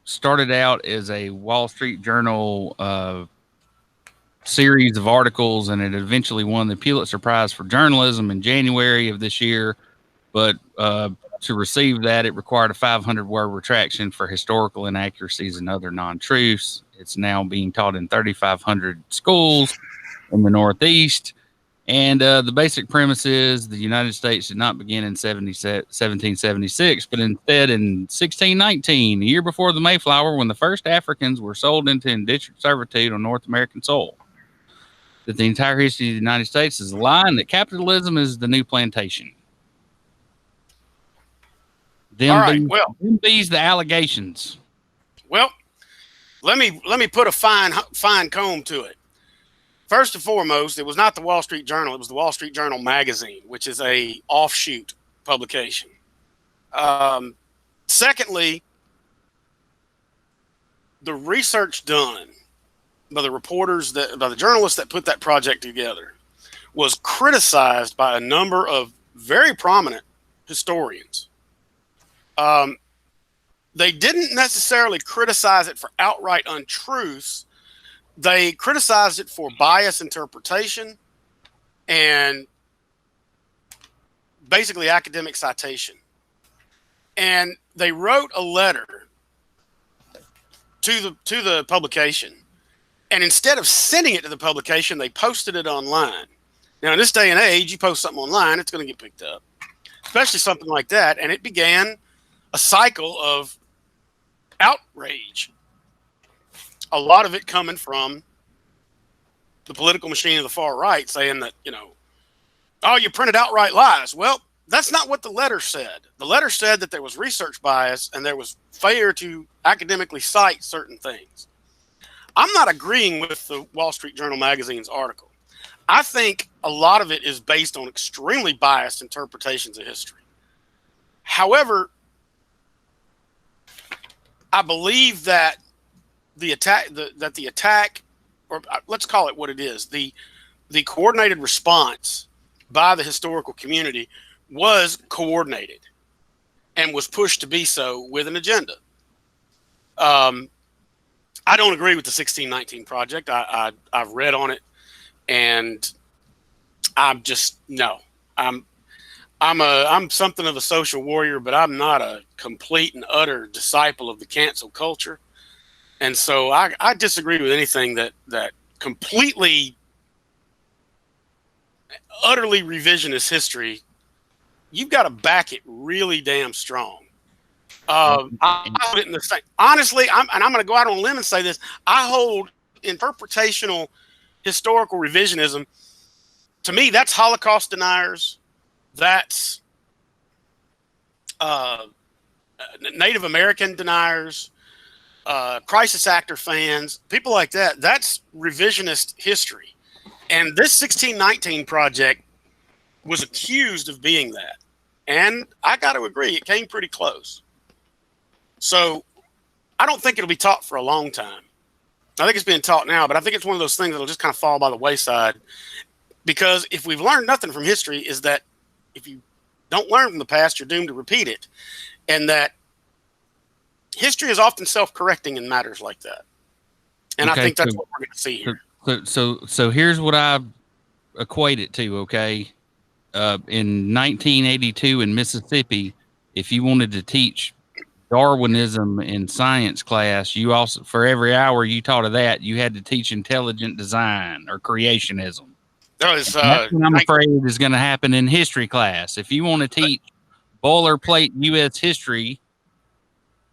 started out as a Wall Street Journal series of articles, and it eventually won the Pulitzer Prize for journalism in January of this year. But to receive that, it required a 500-word retraction for historical inaccuracies and other non-truths. It's now being taught in 3,500 schools in the Northeast. And the basic premise is the United States did not begin in 1776, but instead in 1619, the year before the Mayflower, when the first Africans were sold into indentured servitude on North American soil. That the entire history of the United States is a lie, and that capitalism is the new plantation. Them bees the allegations. Well, let me put a fine comb to it. First and foremost, it was not the Wall Street Journal. It was the Wall Street Journal magazine, which is a offshoot publication. Secondly, the research done by the reporters, by the journalists that put that project together, was criticized by a number of very prominent historians. They didn't necessarily criticize it for outright untruths. They criticized it for bias interpretation and basically academic citation. And they wrote a letter to the publication. And instead of sending it to the publication, they posted it online. Now, in this day and age, you post something online, it's going to get picked up, especially something like that. And it began a cycle of outrage. A lot of it coming from the political machine of the far right, saying that, oh, you printed outright lies. Well, that's not what the letter said. The letter said that there was research bias and there was failure to academically cite certain things. I'm not agreeing with the Wall Street Journal magazine's article. I think a lot of it is based on extremely biased interpretations of history. However, I believe that the attack, or let's call it what it is, the coordinated response by the historical community was coordinated and was pushed to be so with an agenda. I don't agree with the 1619 Project. I've read on it, and I'm just no. I'm something of a social warrior, but I'm not a complete and utter disciple of the cancel culture. And so I disagree with anything that completely, utterly revisionist history. You've got to back it really damn strong. I put it in the same. Honestly, I'm going to go out on a limb and say this. I hold interpretational historical revisionism. To me, that's Holocaust deniers. That's Native American deniers. Crisis actor fans, people like that. That's revisionist history. And this 1619 Project was accused of being that. And I got to agree, it came pretty close. So I don't think it'll be taught for a long time. I think it's being taught now, but I think it's one of those things that'll just kind of fall by the wayside. Because if we've learned nothing from history, is that if you don't learn from the past, you're doomed to repeat it. And that history is often self-correcting in matters like that. And okay, I think that's what we're going to see here. So here's what I equate it to, okay? In 1982 in Mississippi, if you wanted to teach Darwinism in science class, you also, for every hour you taught of that, you had to teach intelligent design or creationism. That's what I'm afraid is going to happen in history class. If you want to teach boilerplate U.S. history,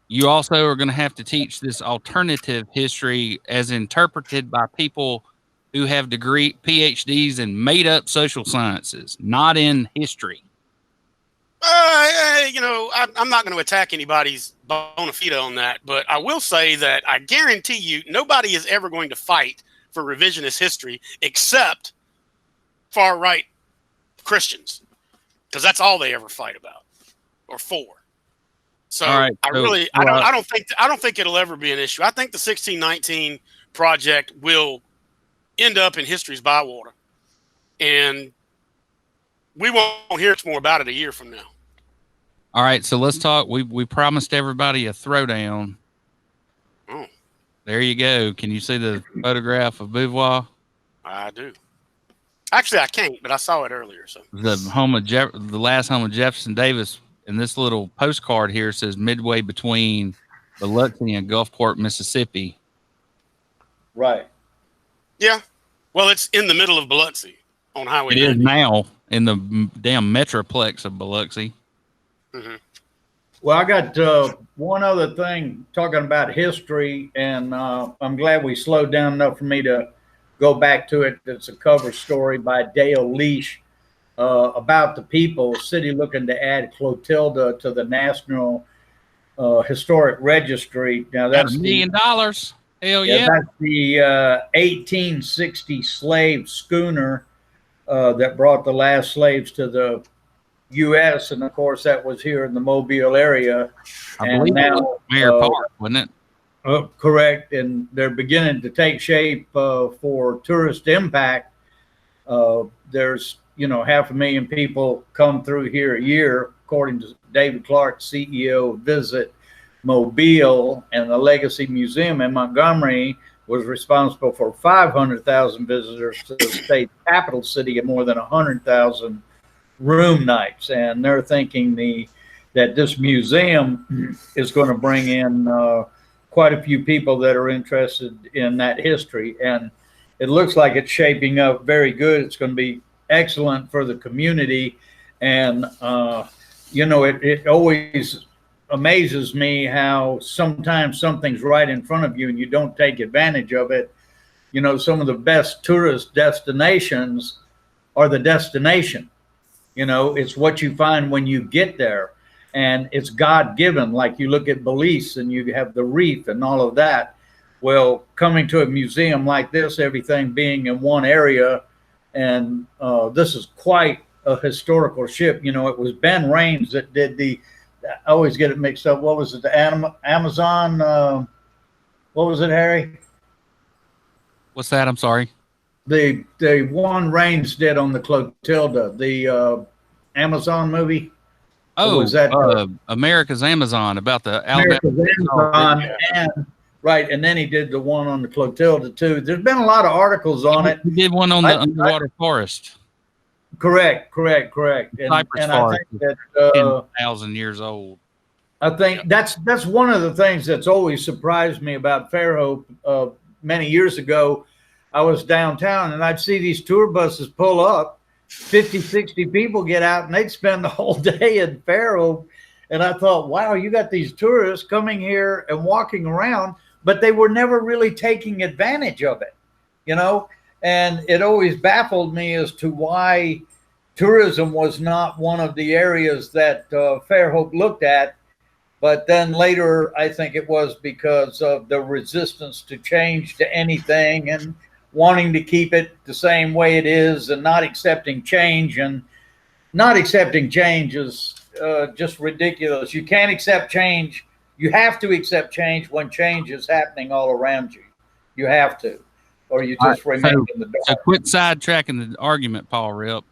you also are going to have to teach this alternative history as interpreted by people who have PhDs in made-up social sciences, not in history. I'm not going to attack anybody's bona fide on that, but I will say that I guarantee you nobody is ever going to fight for revisionist history except far-right Christians, because that's all they ever fight about or for. So right, I don't think it'll ever be an issue. I think the 1619 project will end up in history's bywater. And we won't hear more about it a year from now. All right, so let's talk. We promised everybody a throwdown. Oh. There you go. Can you see the photograph of Beauvoir? I do. Actually, I can't, but I saw it earlier. So The home of the last home of Jefferson Davis, and this little postcard here says midway between Biloxi and Gulfport, Mississippi. Right. Yeah. Well, it's in the middle of Biloxi on Highway 90. It is now in the damn metroplex of Biloxi. Mm-hmm. Well, I got one other thing talking about history, and I'm glad we slowed down enough for me to go back to it. It's a cover story by Dale Leash about the people, city looking to add Clotilda to the National Historic Registry. Now that's $1 million. Hell yeah. That's the 1860 slave schooner that brought the last slaves to the U.S. And of course, that was here in the Mobile area. I believe now, it was Mayor Park, wasn't it? Correct. And they're beginning to take shape for tourist impact. There's, 500,000 people come through here a year, according to David Clark, CEO of Visit Mobile, and the Legacy Museum in Montgomery was responsible for 500,000 visitors to the state capital city and more than 100,000 room nights. And they're thinking that this museum is going to bring in quite a few people that are interested in that history. And it looks like it's shaping up very good. It's going to be excellent for the community. And, it always amazes me how sometimes something's right in front of you and you don't take advantage of it. Some of the best tourist destinations are the destination. It's what you find when you get there, and it's God-given. Like you look at Belize and you have the reef and all of that. Well, coming to a museum like this, everything being in one area, and this is quite a historical ship. It was Ben Raines that did I always get it mixed up. What was it? The Amazon? What was it, Harry? What's that? I'm sorry. The one Raines did on the Clotilda, the Amazon movie. Oh, was that America's Amazon, about the America's Alabama. Amazon, right? And then he did the one on the Clotilda too. There's been a lot of articles on it. He did one on the underwater forest. Correct. And Cypress I forest, think that 10,000 years old. I think that's one of the things that's always surprised me about Fairhope. Many years ago, I was downtown and I'd see these tour buses pull up, 50, 60 people get out, and they'd spend the whole day in Fairhope. And I thought, wow, you got these tourists coming here and walking around, but they were never really taking advantage of it, And it always baffled me as to why tourism was not one of the areas that Fairhope looked at. But then later, I think it was because of the resistance to change to anything and wanting to keep it the same way it is and not accepting change. And not accepting change is just ridiculous. You can't accept change. You have to accept change when change is happening all around you. You have to, or you just remain in the dark. So quit sidetracking the argument, Paul Rip.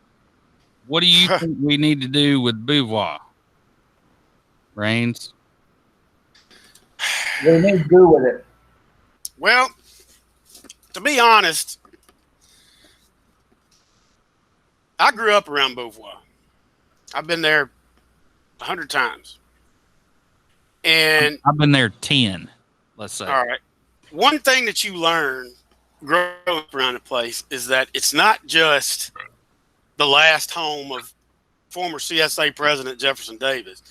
What do you think we need to do with Beauvoir? Raines? What do we need to do with it? Well, to be honest, I grew up around Beauvoir. I've been there 100 times. And I've been there 10, let's say. All right. One thing that you learn growing up around a place is that it's not just the last home of former CSA President Jefferson Davis.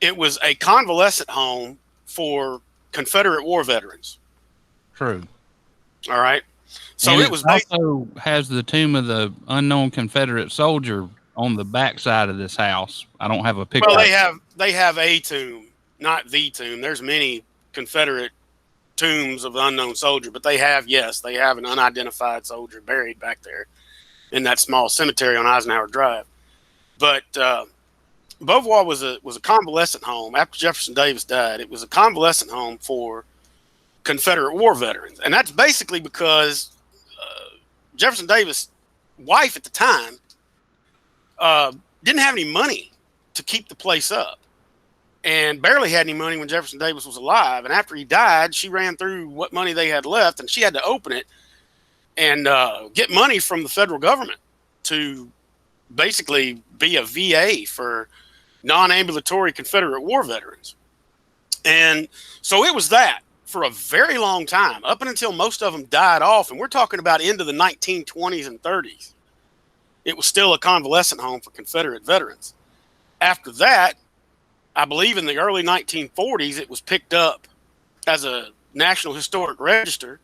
It was a convalescent home for Confederate war veterans. True. All right. So and it was also has the tomb of the unknown Confederate soldier on the back side of this house. I don't have a picture. Well, they have a tomb, not the tomb. There's many Confederate tombs of the unknown soldier, but they have an unidentified soldier buried back there in that small cemetery on Eisenhower Drive. But Beauvoir was a convalescent home after Jefferson Davis died. It was a convalescent home for Confederate war veterans. And that's basically because Jefferson Davis' wife at the time didn't have any money to keep the place up, and barely had any money when Jefferson Davis was alive. And after he died, she ran through what money they had left, and she had to open it and get money from the federal government to basically be a VA for non-ambulatory Confederate war veterans. And so it was that for a very long time, up until most of them died off. And we're talking about into the 1920s and 30s. It was still a convalescent home for Confederate veterans. After that, I believe in the early 1940s, it was picked up as a National Historic Register.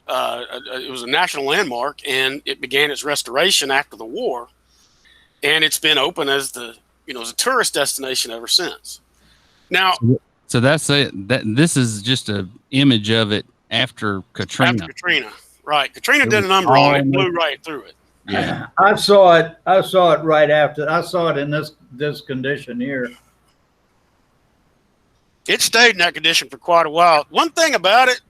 It was a national landmark, and it began its restoration after the war. And it's been open as as a tourist destination ever since. Now, so that's it. This is just an image of it after Katrina. After Katrina, right? Katrina did a number on it, blew right through it. Yeah, I saw it right after. I saw it in this condition here. It stayed in that condition for quite a while. One thing about it,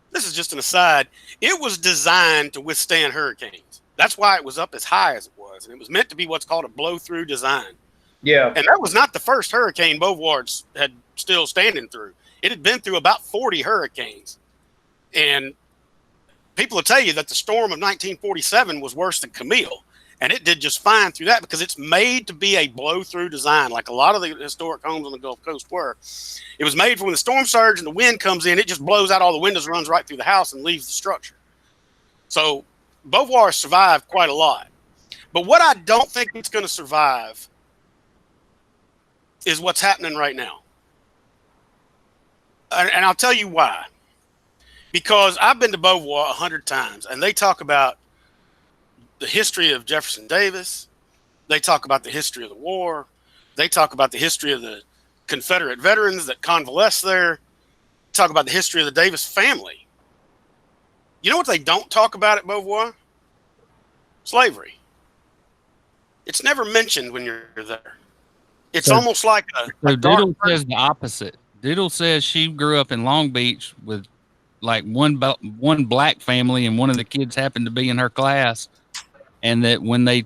this is just an aside, it was designed to withstand hurricanes. That's why it was up as high as it was, and it was meant to be what's called a blow-through design. Yeah, and that was not the first hurricane Beauvoir's had still standing through. It had been through about 40 hurricanes, and people will tell you that the storm of 1947 was worse than Camille, and it did just fine through that because it's made to be a blow-through design, like a lot of the historic homes on the Gulf Coast were. It was made for when the storm surge and the wind comes in, it just blows out all the windows, runs right through the house, and leaves the structure. So Beauvoir survived quite a lot. But what I don't think it's going to survive is what's happening right now. And I'll tell you why. Because I've been to Beauvoir 100 times, and they talk about the history of Jefferson Davis. They talk about the history of the war. They talk about the history of the Confederate veterans that convalesced there. Talk about the history of the Davis family. You know what they don't talk about at Beauvoir? Slavery. It's never mentioned when you're there. It's almost like a Doodle says the opposite. Doodle says she grew up in Long Beach with like one black family, and one of the kids happened to be in her class, and that when they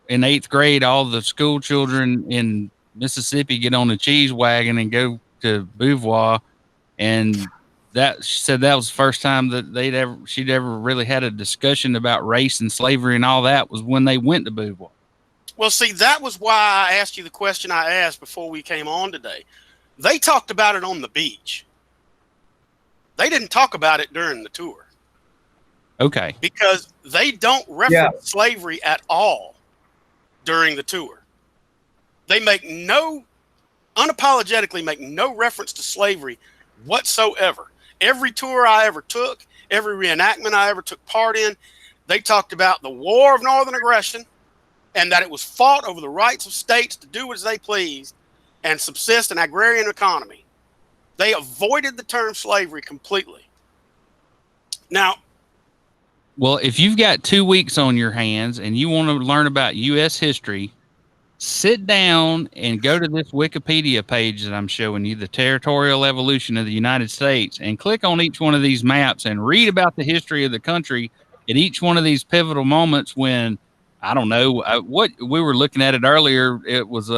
in 8th grade, all the school children in Mississippi get on a cheese wagon and go to Beauvoir, and that she said that was the first time that she'd ever really had a discussion about race and slavery and all that was when they went to Beauvoir. Well, see, that was why I asked you the question I asked before we came on today. They talked about it on the beach. They didn't talk about it during the tour. Okay. Because they don't reference slavery at all during the tour. They unapologetically make no reference to slavery whatsoever. Every tour I ever took, every reenactment I ever took part in, they talked about the War of Northern Aggression and that it was fought over the rights of states to do as they pleased and subsist an agrarian economy. They avoided the term slavery completely. Now, well, if you've got 2 weeks on your hands and you want to learn about U.S. history, sit down and go to this Wikipedia page that I'm showing you, the territorial evolution of the United States, and click on each one of these maps and read about the history of the country at each one of these pivotal moments when, I don't know, what we were looking at it earlier. It was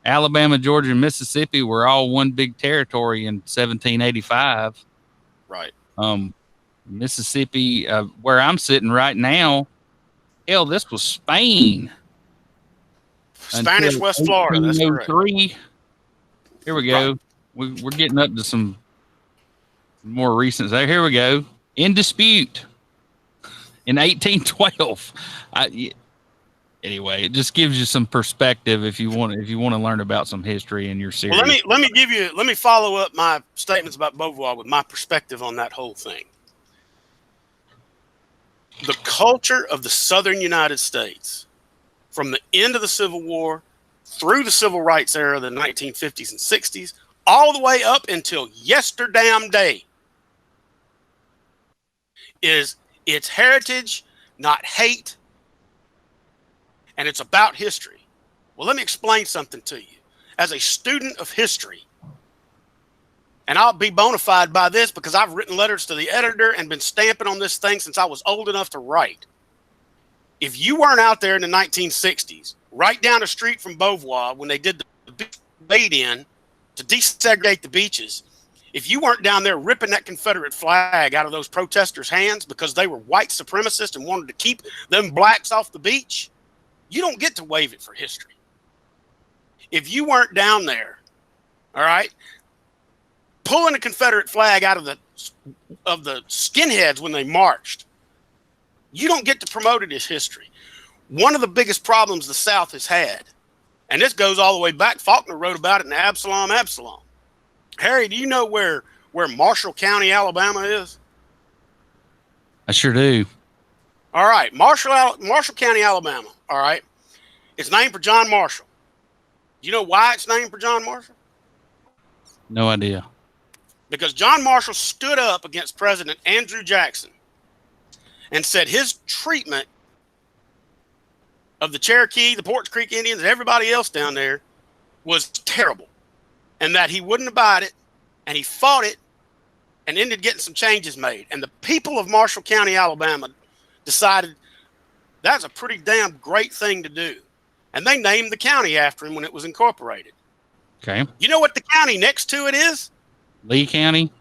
Alabama, Georgia, and Mississippi were all one big territory in 1785. Right. Mississippi, where I'm sitting right now, hell, this was Spain. Spanish West Florida. That's correct. Here we go. Right. We're getting up to some more recent. Here we go. In dispute in 1812. Anyway, it just gives you some perspective if you want to learn about some history in your series. Well, let me follow up my statements about Beauvoir with my perspective on that whole thing. The culture of the Southern United States, from the end of the Civil War through the Civil Rights era of the 1950s and 60s, all the way up until yesterday, is its heritage, not hate, and it's about history. Well, let me explain something to you. As a student of history, and I'll be bona fide by this because I've written letters to the editor and been stamping on this thing since I was old enough to write. If you weren't out there in the 1960s, right down the street from Beauvoir, when they did the beach bait-in to desegregate the beaches, if you weren't down there ripping that Confederate flag out of those protesters' hands because they were white supremacists and wanted to keep them blacks off the beach, you don't get to wave it for history. If you weren't down there, all right, pulling a Confederate flag out of the skinheads when they marched, you don't get to promote it as history. One of the biggest problems the South has had, and this goes all the way back, Faulkner wrote about it in Absalom. Harry, do you know where Marshall County, Alabama is? I sure do. All right, Marshall County, Alabama. All right, it's named for John Marshall. Do you know why it's named for John Marshall? No idea. Because John Marshall stood up against President Andrew Jackson and said his treatment of the Cherokee, the Porch Creek Indians, and everybody else down there was terrible, and that he wouldn't abide it, and he fought it and ended getting some changes made. And the people of Marshall County, Alabama decided that's a pretty damn great thing to do. And they named the county after him when it was incorporated. Okay. You know what the county next to it is? Lee County?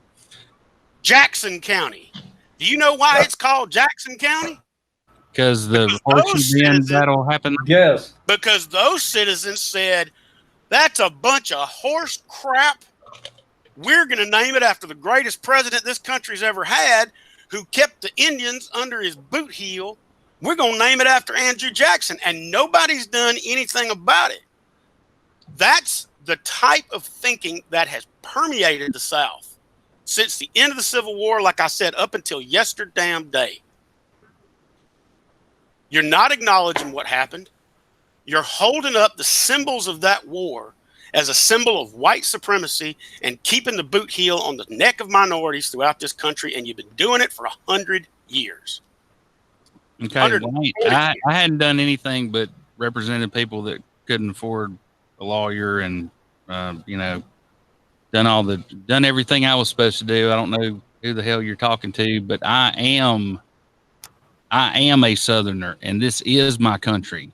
Jackson County. Do you know why it's called Jackson County? Because the Horseshoe Bend battle happened. Yes. Because those citizens said, that's a bunch of horse crap. We're going to name it after the greatest president this country's ever had, who kept the Indians under his boot heel. We're going to name it after Andrew Jackson, and nobody's done anything about it. That's the type of thinking that has permeated the South since the end of the Civil War, like I said, up until yesterday. You're not acknowledging what happened. You're holding up the symbols of that war as a symbol of white supremacy and keeping the boot heel on the neck of minorities throughout this country, and you've been doing it for 100 years. Okay, I hadn't done anything but represented people that couldn't afford a lawyer and, done everything I was supposed to do. I don't know who the hell you're talking to, but I am a Southerner, and this is my country.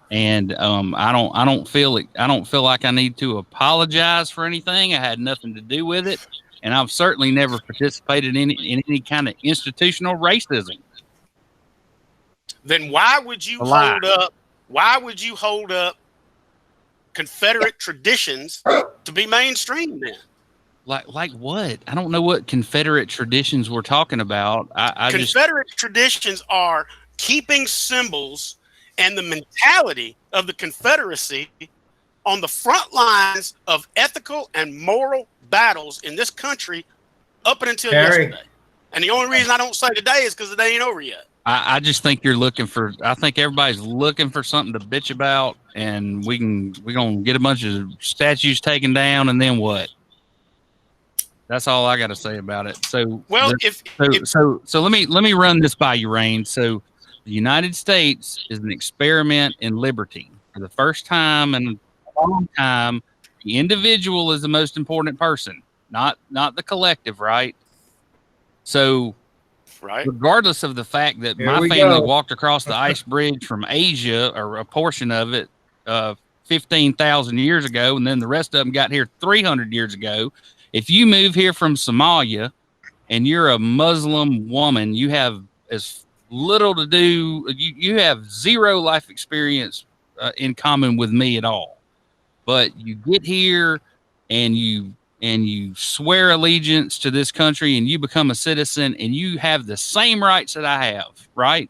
And I don't feel like I need to apologize for anything. I had nothing to do with it, and I've certainly never participated in any kind of institutional racism. Then why would you hold up? Why would you hold up Confederate traditions to be mainstream then? Like what? I don't know what Confederate traditions we're talking about. Confederate traditions are keeping symbols and the mentality of the Confederacy on the front lines of ethical and moral battles in this country up until yesterday. And the only reason I don't say today is because the day ain't over yet. I just think I think everybody's looking for something to bitch about, and we're gonna get a bunch of statues taken down, and then what? That's all I got to say about it. So, well, so let me run this by you, Rain. So, the United States is an experiment in liberty. For the first time in a long time, the individual is the most important person, not the collective, right? So, regardless of the fact that my family walked across the ice bridge from Asia, or a portion of it, 15,000 years ago, and then the rest of them got here 300 years ago. If you move here from Somalia and you're a Muslim woman, you have as little to do. You have zero life experience in common with me at all. But you get here and you swear allegiance to this country and you become a citizen and you have the same rights that I have, right?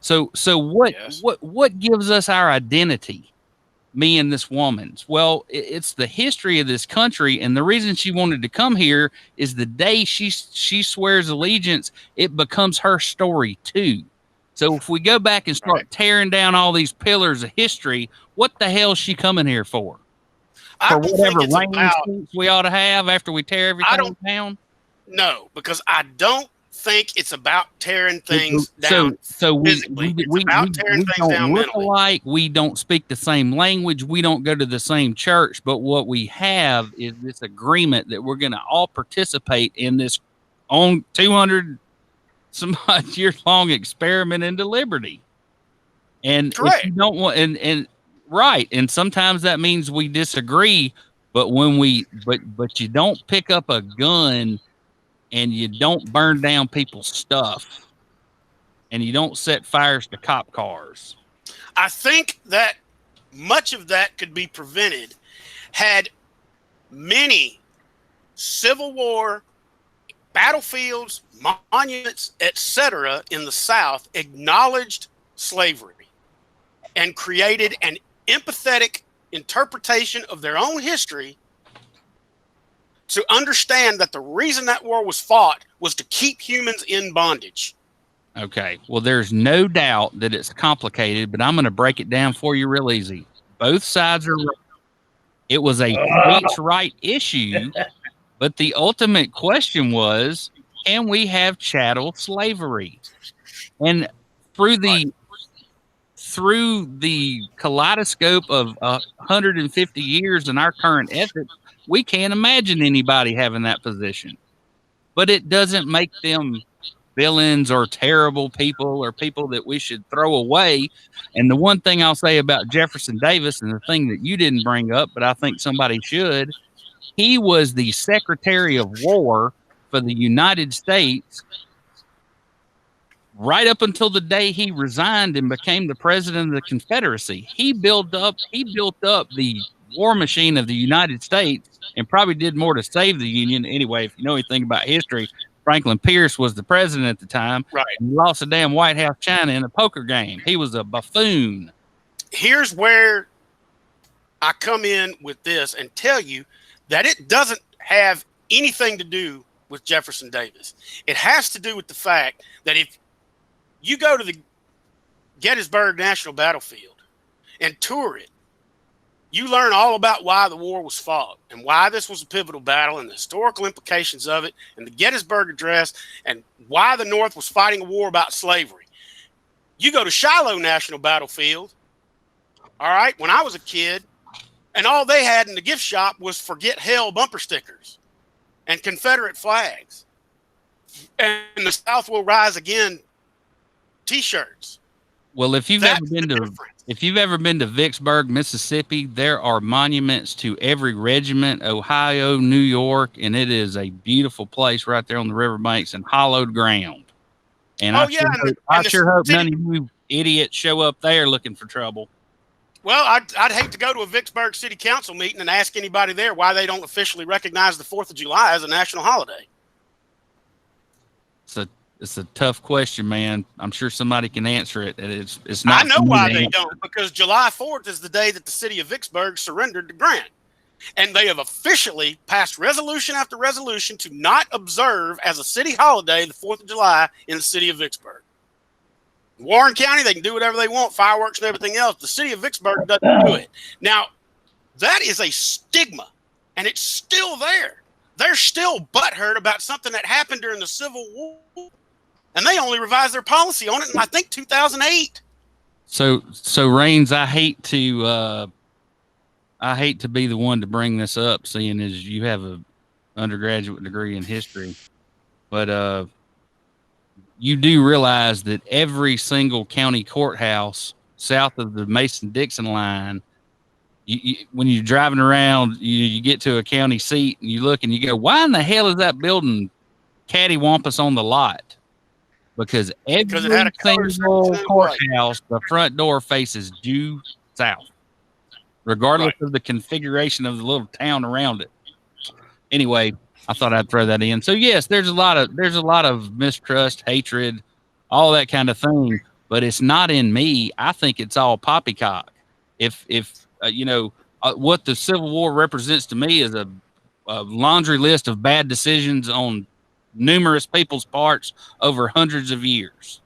So what gives us our identity? Me and this woman's. Well, it's the history of this country, and the reason she wanted to come here is the day she swears allegiance, it becomes her story too. So if we go back and start tearing down all these pillars of history, what the hell is she coming here for? For whatever rain we ought to have after we tear everything down? No, because I don't think it's about tearing things down. So we physically. It's about tearing things down don't look mentally. alike. We don't speak the same language. We don't go to the same church. But what we have is this agreement that we're going to all participate in this on 200 some odd year long experiment into liberty. And Correct. if you don't want, and right, and sometimes that means we disagree. But when but you don't pick up a gun and you don't burn down people's stuff and you don't set fires to cop cars. I think that much of that could be prevented had many Civil War battlefields, monuments, etc. in the South acknowledged slavery and created an empathetic interpretation of their own history to understand that the reason that war was fought was to keep humans in bondage. Okay. Well, there's no doubt that it's complicated, but I'm going to break it down for you real easy. Both sides are right. It was a states' right issue, but the ultimate question was, can we have chattel slavery? And through the kaleidoscope of 150 years in our current ethics, we can't imagine anybody having that position. But it doesn't make them villains or terrible people or people that we should throw away. And the one thing I'll say about Jefferson Davis, and the thing that you didn't bring up, but I think somebody should, he was the Secretary of War for the United States right up until the day he resigned and became the president of the Confederacy. He built up the war machine of the United States and probably did more to save the Union. Anyway, if you know anything about history, Franklin Pierce was the president at the time. Right. And he lost the damn White House China in a poker game. He was a buffoon. Here's where I come in with this and tell you that it doesn't have anything to do with Jefferson Davis. It has to do with the fact that if you go to the Gettysburg National Battlefield and tour it, you learn all about why the war was fought and why this was a pivotal battle and the historical implications of it and the Gettysburg Address and why the North was fighting a war about slavery. You go to Shiloh National Battlefield, all right, when I was a kid, and all they had in the gift shop was "Forget Hell" bumper stickers and Confederate flags and the South Will Rise Again T-shirts. Well, if you've ever been to Vicksburg, Mississippi, there are monuments to every regiment, Ohio, New York, and it is a beautiful place right there on the riverbanks and hollowed ground. And I sure hope none of you idiots show up there looking for trouble. Well, I'd hate to go to a Vicksburg City Council meeting and ask anybody there why they don't officially recognize the 4th of July as a national holiday. It's a tough question, man. I'm sure somebody can answer it. It's not. I know why they don't, because July 4th is the day that the city of Vicksburg surrendered to Grant. And they have officially passed resolution after resolution to not observe as a city holiday the 4th of July in the city of Vicksburg. Warren County, they can do whatever they want, fireworks and everything else. The city of Vicksburg doesn't do it. Now, that is a stigma, and it's still there. They're still butthurt about something that happened during the Civil War. And they only revised their policy on it in, I think, 2008. So Raines, I hate to be the one to bring this up, seeing as you have a undergraduate degree in history, but you do realize that every single county courthouse south of the Mason-Dixon line, when you're driving around, you get to a county seat and you look and you go, why in the hell is that building cattywampus on the lot? Because every single courthouse, the front door faces due south, regardless of the configuration of the little town around it. Anyway, I thought I'd throw that in. So yes, there's a lot of mistrust, hatred, all that kind of thing, but it's not in me. I think it's all poppycock. If what the Civil War represents to me is a laundry list of bad decisions on numerous people's parts over hundreds of years.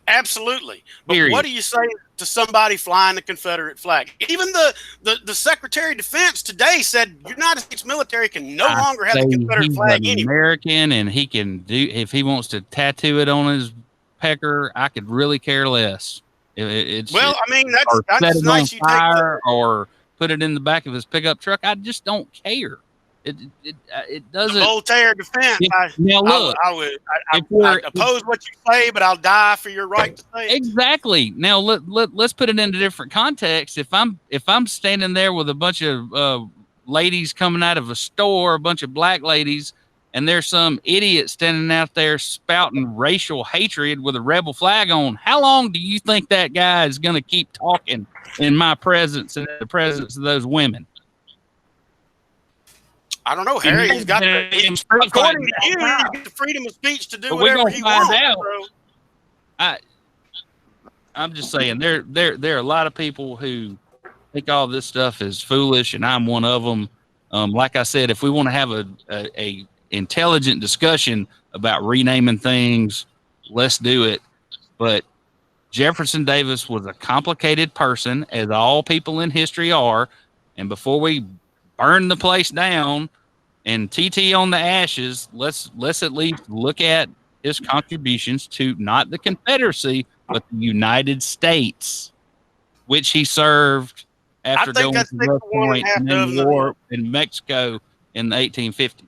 Absolutely. But Period. what do you say to somebody flying the Confederate flag? Even the Secretary of Defense today said United States military can no longer have the Confederate he's flag an anywhere. American, and he can do, if he wants to tattoo it on his pecker, I could really care less. Well, I mean, or set that's it nice. on You take fire or put it in the back of his pickup truck. I just don't care. It the doesn't. Voltaire defense. Now look, I oppose what you say, but I'll die for your right to say it. Exactly. Now let's put it into different context. If I'm standing there with a bunch of ladies coming out of a store, a bunch of black ladies, and there's some idiot standing out there spouting racial hatred with a rebel flag on, how long do you think that guy is going to keep talking in my presence and in the presence of those women? I don't know, Harry. He's got according to you, he's got the freedom of speech to do whatever he wants. I'm just saying there are a lot of people who think all this stuff is foolish, and I'm one of them. Like I said, if we want to have a intelligent discussion about renaming things, let's do it. But Jefferson Davis was a complicated person, as all people in history are. And before we burn the place down and TT on the ashes, let's at least look at his contributions to not the Confederacy, but the United States, which he served after going to West Point and then war in Mexico in the 1850s.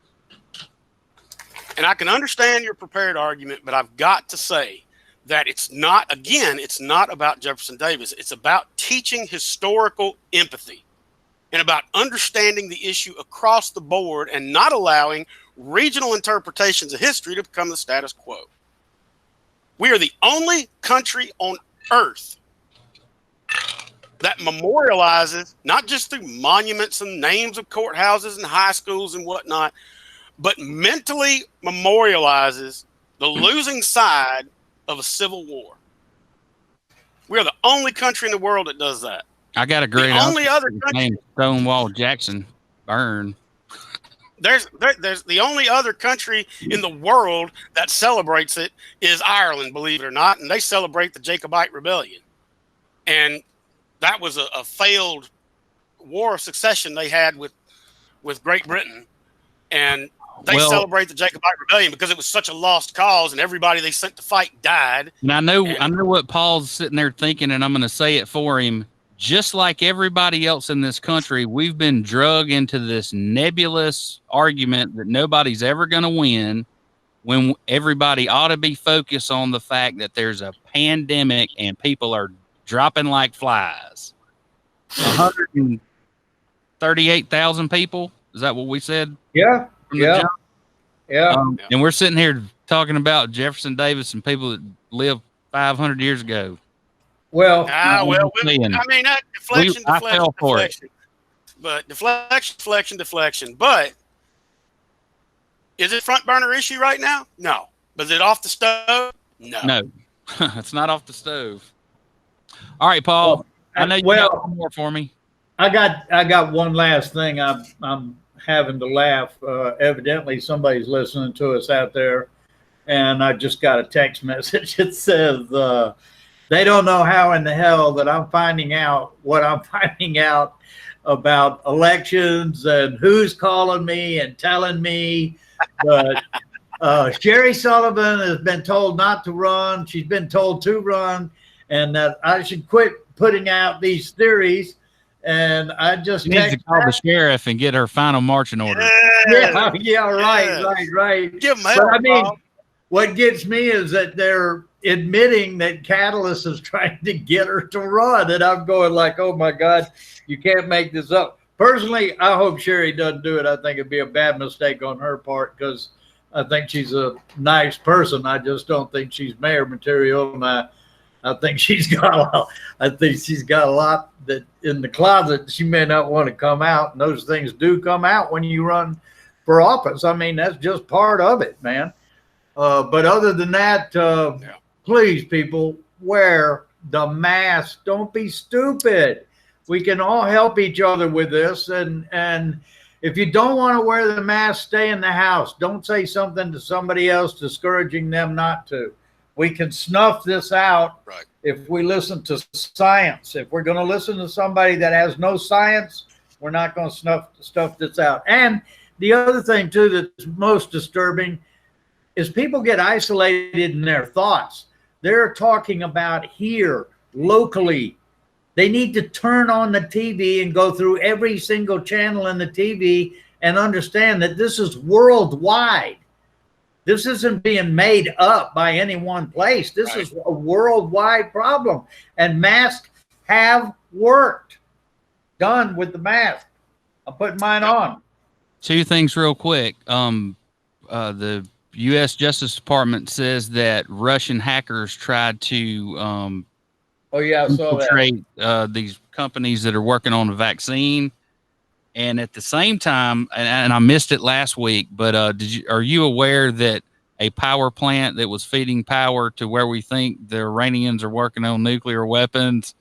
And I can understand your prepared argument, but I've got to say that it's not about Jefferson Davis. It's about teaching historical empathy and about understanding the issue across the board and not allowing regional interpretations of history to become the status quo. We are the only country on earth that memorializes, not just through monuments and names of courthouses and high schools and whatnot, but mentally memorializes the losing side of a civil war. We are the only country in the world that does that. I got a great only other country named Stonewall Jackson Burn. There's the only other country in the world that celebrates it is Ireland, believe it or not, and they celebrate the Jacobite Rebellion. And that was a failed war of succession they had with Great Britain. And they celebrate the Jacobite Rebellion because it was such a lost cause, and everybody they sent to fight died. And I know what Paul's sitting there thinking, and I'm going to say it for him. Just like everybody else in this country, we've been drug into this nebulous argument that nobody's ever going to win, when everybody ought to be focused on the fact that there's a pandemic and people are dropping like flies. 138,000 people. Is that what we said? Yeah. Yeah. And we're sitting here talking about Jefferson Davis and people that lived 500 years ago. Well, I mean, that deflection. But deflection. But is it front burner issue right now? No. But is it off the stove? No. It's not off the stove. All right, Paul. I know you got one more for me. I got one last thing. I'm having to laugh. Evidently, somebody's listening to us out there, and I just got a text message. It says they don't know how in the hell that I'm finding out what I'm finding out about elections and who's calling me and telling me. But Sherry Sullivan has been told not to run. She's been told to run, and that I should quit putting out these theories. And I just need to call the sheriff and get her final marching order. Right. Give them help, but I mean, what gets me is that they're admitting that Catalyst is trying to get her to run, and I'm going like, oh my God, you can't make this up. Personally, I hope Sherry doesn't do it. I think it'd be a bad mistake on her part because I think she's a nice person. I just don't think she's mayor material, and I think she's got a lot that in the closet she may not want to come out, and those things do come out when you run for office. I mean, that's just part of it, man. But other than that, please, people, wear the mask. Don't be stupid. We can all help each other with this. And if you don't want to wear the mask, stay in the house. Don't say something to somebody else discouraging them not to. We can snuff this out Right. if we listen to science. If we're going to listen to somebody that has no science, we're not going to stuff this out. And the other thing, too, that's most disturbing is people get isolated in their thoughts. They're talking about here, locally. They need to turn on the TV and go through every single channel in the TV and understand that this is worldwide. This isn't being made up by any one place. This is a worldwide problem. And masks have worked. Done with the mask. I'm putting mine on. Two things real quick. The U.S. Justice Department says that Russian hackers tried to I saw that. infiltrate these companies that are working on a vaccine. And at the same time, and I missed it last week, but are you aware that a power plant that was feeding power to where we think the Iranians are working on nuclear weapons,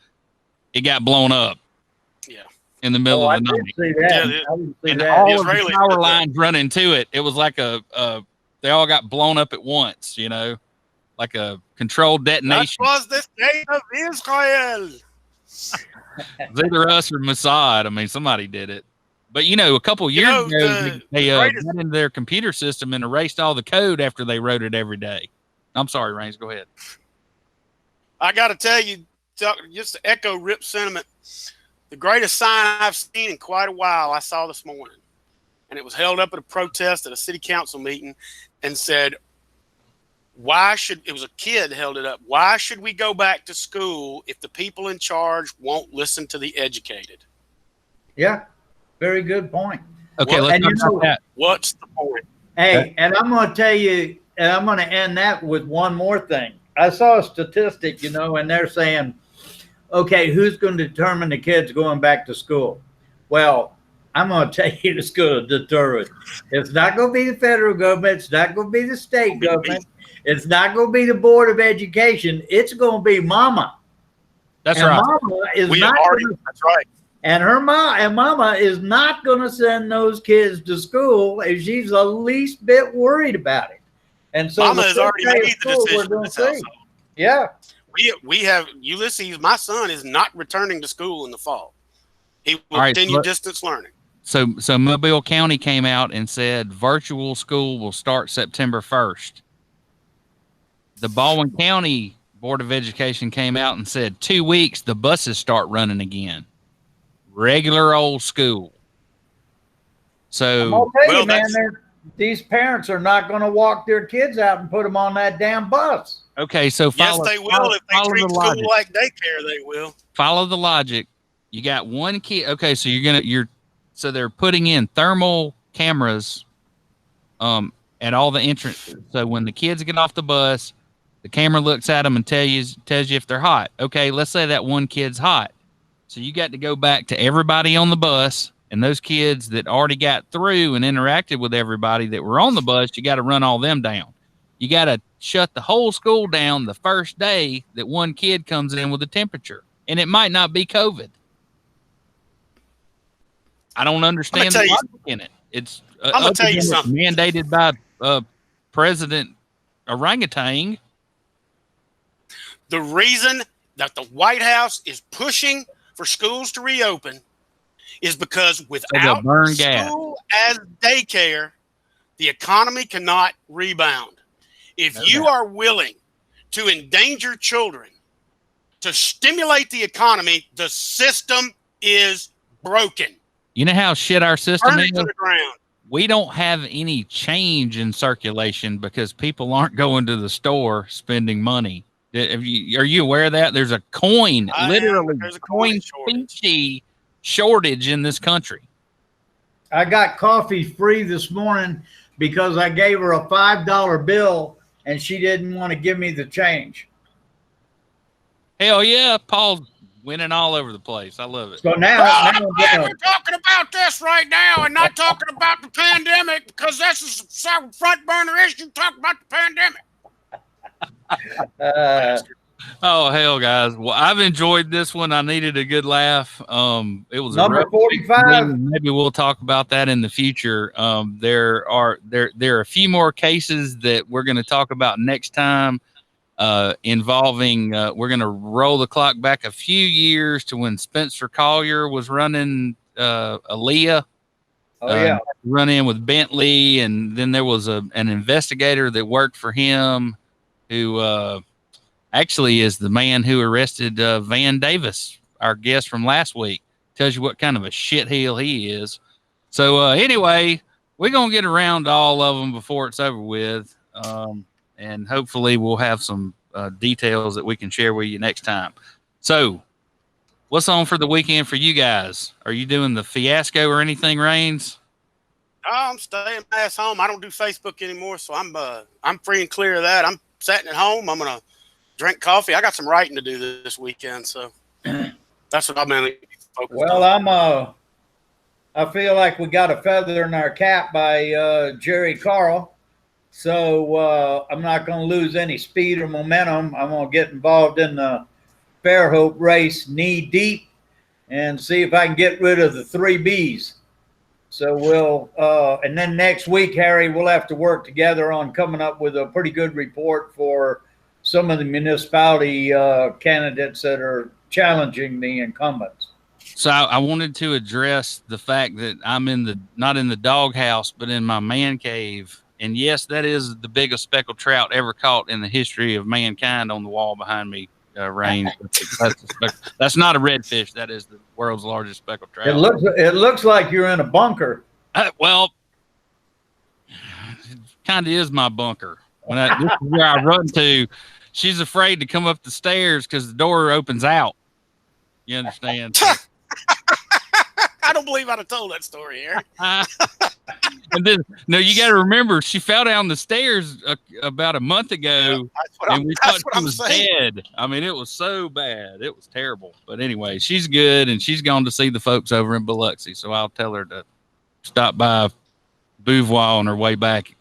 it got blown up? Yeah. In the middle of the night. See that. Yeah, I didn't see And that. all of the Israelis power did that. lines running to it. It was like they all got blown up at once, like a controlled That detonation. was the state of Israel. It's either us or Mossad. I mean, somebody did it. But a couple years ago, they got into their computer system and erased all the code after they wrote it every day. I'm sorry, Rains. Go ahead. I got to tell you, just to echo Rip's sentiment, the greatest sign I've seen in quite a while I saw this morning. And it was held up at a protest at a city council meeting and said, it was a kid held it up. Why should we go back to school if the people in charge won't listen to the educated? Yeah. Very good point. Okay, Well, let's talk about that. What's the point? Hey, and I'm going to tell you, and I'm going to end that with one more thing. I saw a statistic, and they're saying, okay, who's going to determine the kids going back to school? Well, I'm going to tell you it's going to deter it. It's not going to be the federal government. It's not going to be the state government. It's not going to be the Board of Education. It's going to be Mama. That's and right. Mama is That's right. And Mama is not going to send those kids to school if she's the least bit worried about it. And so Mama has already made the decision in this household. Yeah. We have Ulysses. My son is not returning to school in the fall. He will continue distance learning. So Mobile County came out and said virtual school will start September 1st. The Baldwin County Board of Education came out and said 2 weeks the buses start running again. Regular old school. So I'm gonna tell you, man, these parents are not going to walk their kids out and put them on that damn bus. Okay, so yes, they will. If they treat school like daycare, they will. Follow the logic. You got one kid. Okay, so so they're putting in thermal cameras at all the entrances. So when the kids get off the bus, the camera looks at them and tells you if they're hot. Okay, let's say that one kid's hot. So you got to go back to everybody on the bus, and those kids that already got through and interacted with everybody that were on the bus, you got to run all them down. You got to shut the whole school down the first day that one kid comes in with a temperature, and it might not be COVID. I don't understand the logic in it. It's I'm gonna tell you something mandated by President Orangutan. The reason that the White House is pushing for schools to reopen is because without school as daycare, the economy cannot rebound. If you are willing to endanger children to stimulate the economy, the system is broken. You know how shit our system is? To the ground. We don't have any change in circulation because people aren't going to the store spending money. Are you aware of that? There's a coin, there's a coin shortage in this country. I got coffee free this morning because I gave her a $5 bill and she didn't want to give me the change. Hell yeah, Paul's winning all over the place. I love it. So now we're talking about this right now and not talking about the pandemic because that's a front burner issue. Talk about the pandemic. Oh hell, guys! Well, I've enjoyed this one. I needed a good laugh. It was number 45. Maybe we'll talk about that in the future. There are a few more cases that we're going to talk about next time. involving, we're going to roll the clock back a few years to when Spencer Collier was running Aaliyah. Oh, yeah. Run in with Bentley, and then there was an investigator that worked for him who actually is the man who arrested Van Davis, our guest from last week. Tells you what kind of a shitheel he is. So anyway, we're going to get around to all of them before it's over with. And hopefully we'll have some details that we can share with you next time. So what's on for the weekend for you guys? Are you doing the fiasco or anything, Rains? I'm staying my ass home. I don't do Facebook anymore, so I'm free and clear of that. I'm sitting at home. I'm gonna drink coffee. I got some writing to do this weekend, so that's what I'm mainly focused on. Well, I feel like we got a feather in our cap by Jerry Carl, so I'm not going to lose any speed or momentum. I'm going to get involved in the Fairhope race knee deep and see if I can get rid of the 3 Bs. So we'll, and then next week, Harry, we'll have to work together on coming up with a pretty good report for some of the municipality candidates that are challenging the incumbents. So I wanted to address the fact that I'm not in the doghouse, but in my man cave. And yes, that is the biggest speckled trout ever caught in the history of mankind on the wall behind me, Rain. That's not a redfish. That is the world's largest speckled trout. It looks like you're in a bunker. Well, it kind of is my bunker. This is where I run to. She's afraid to come up the stairs because the door opens out. You understand? I don't believe I'd have told that story, Eric. And then, no, you got to remember, she fell down the stairs about a month ago, and we thought she was dead. I mean, it was so bad. It was terrible. But anyway, she's good, and she's gone to see the folks over in Biloxi, so I'll tell her to stop by Beauvoir on her way back.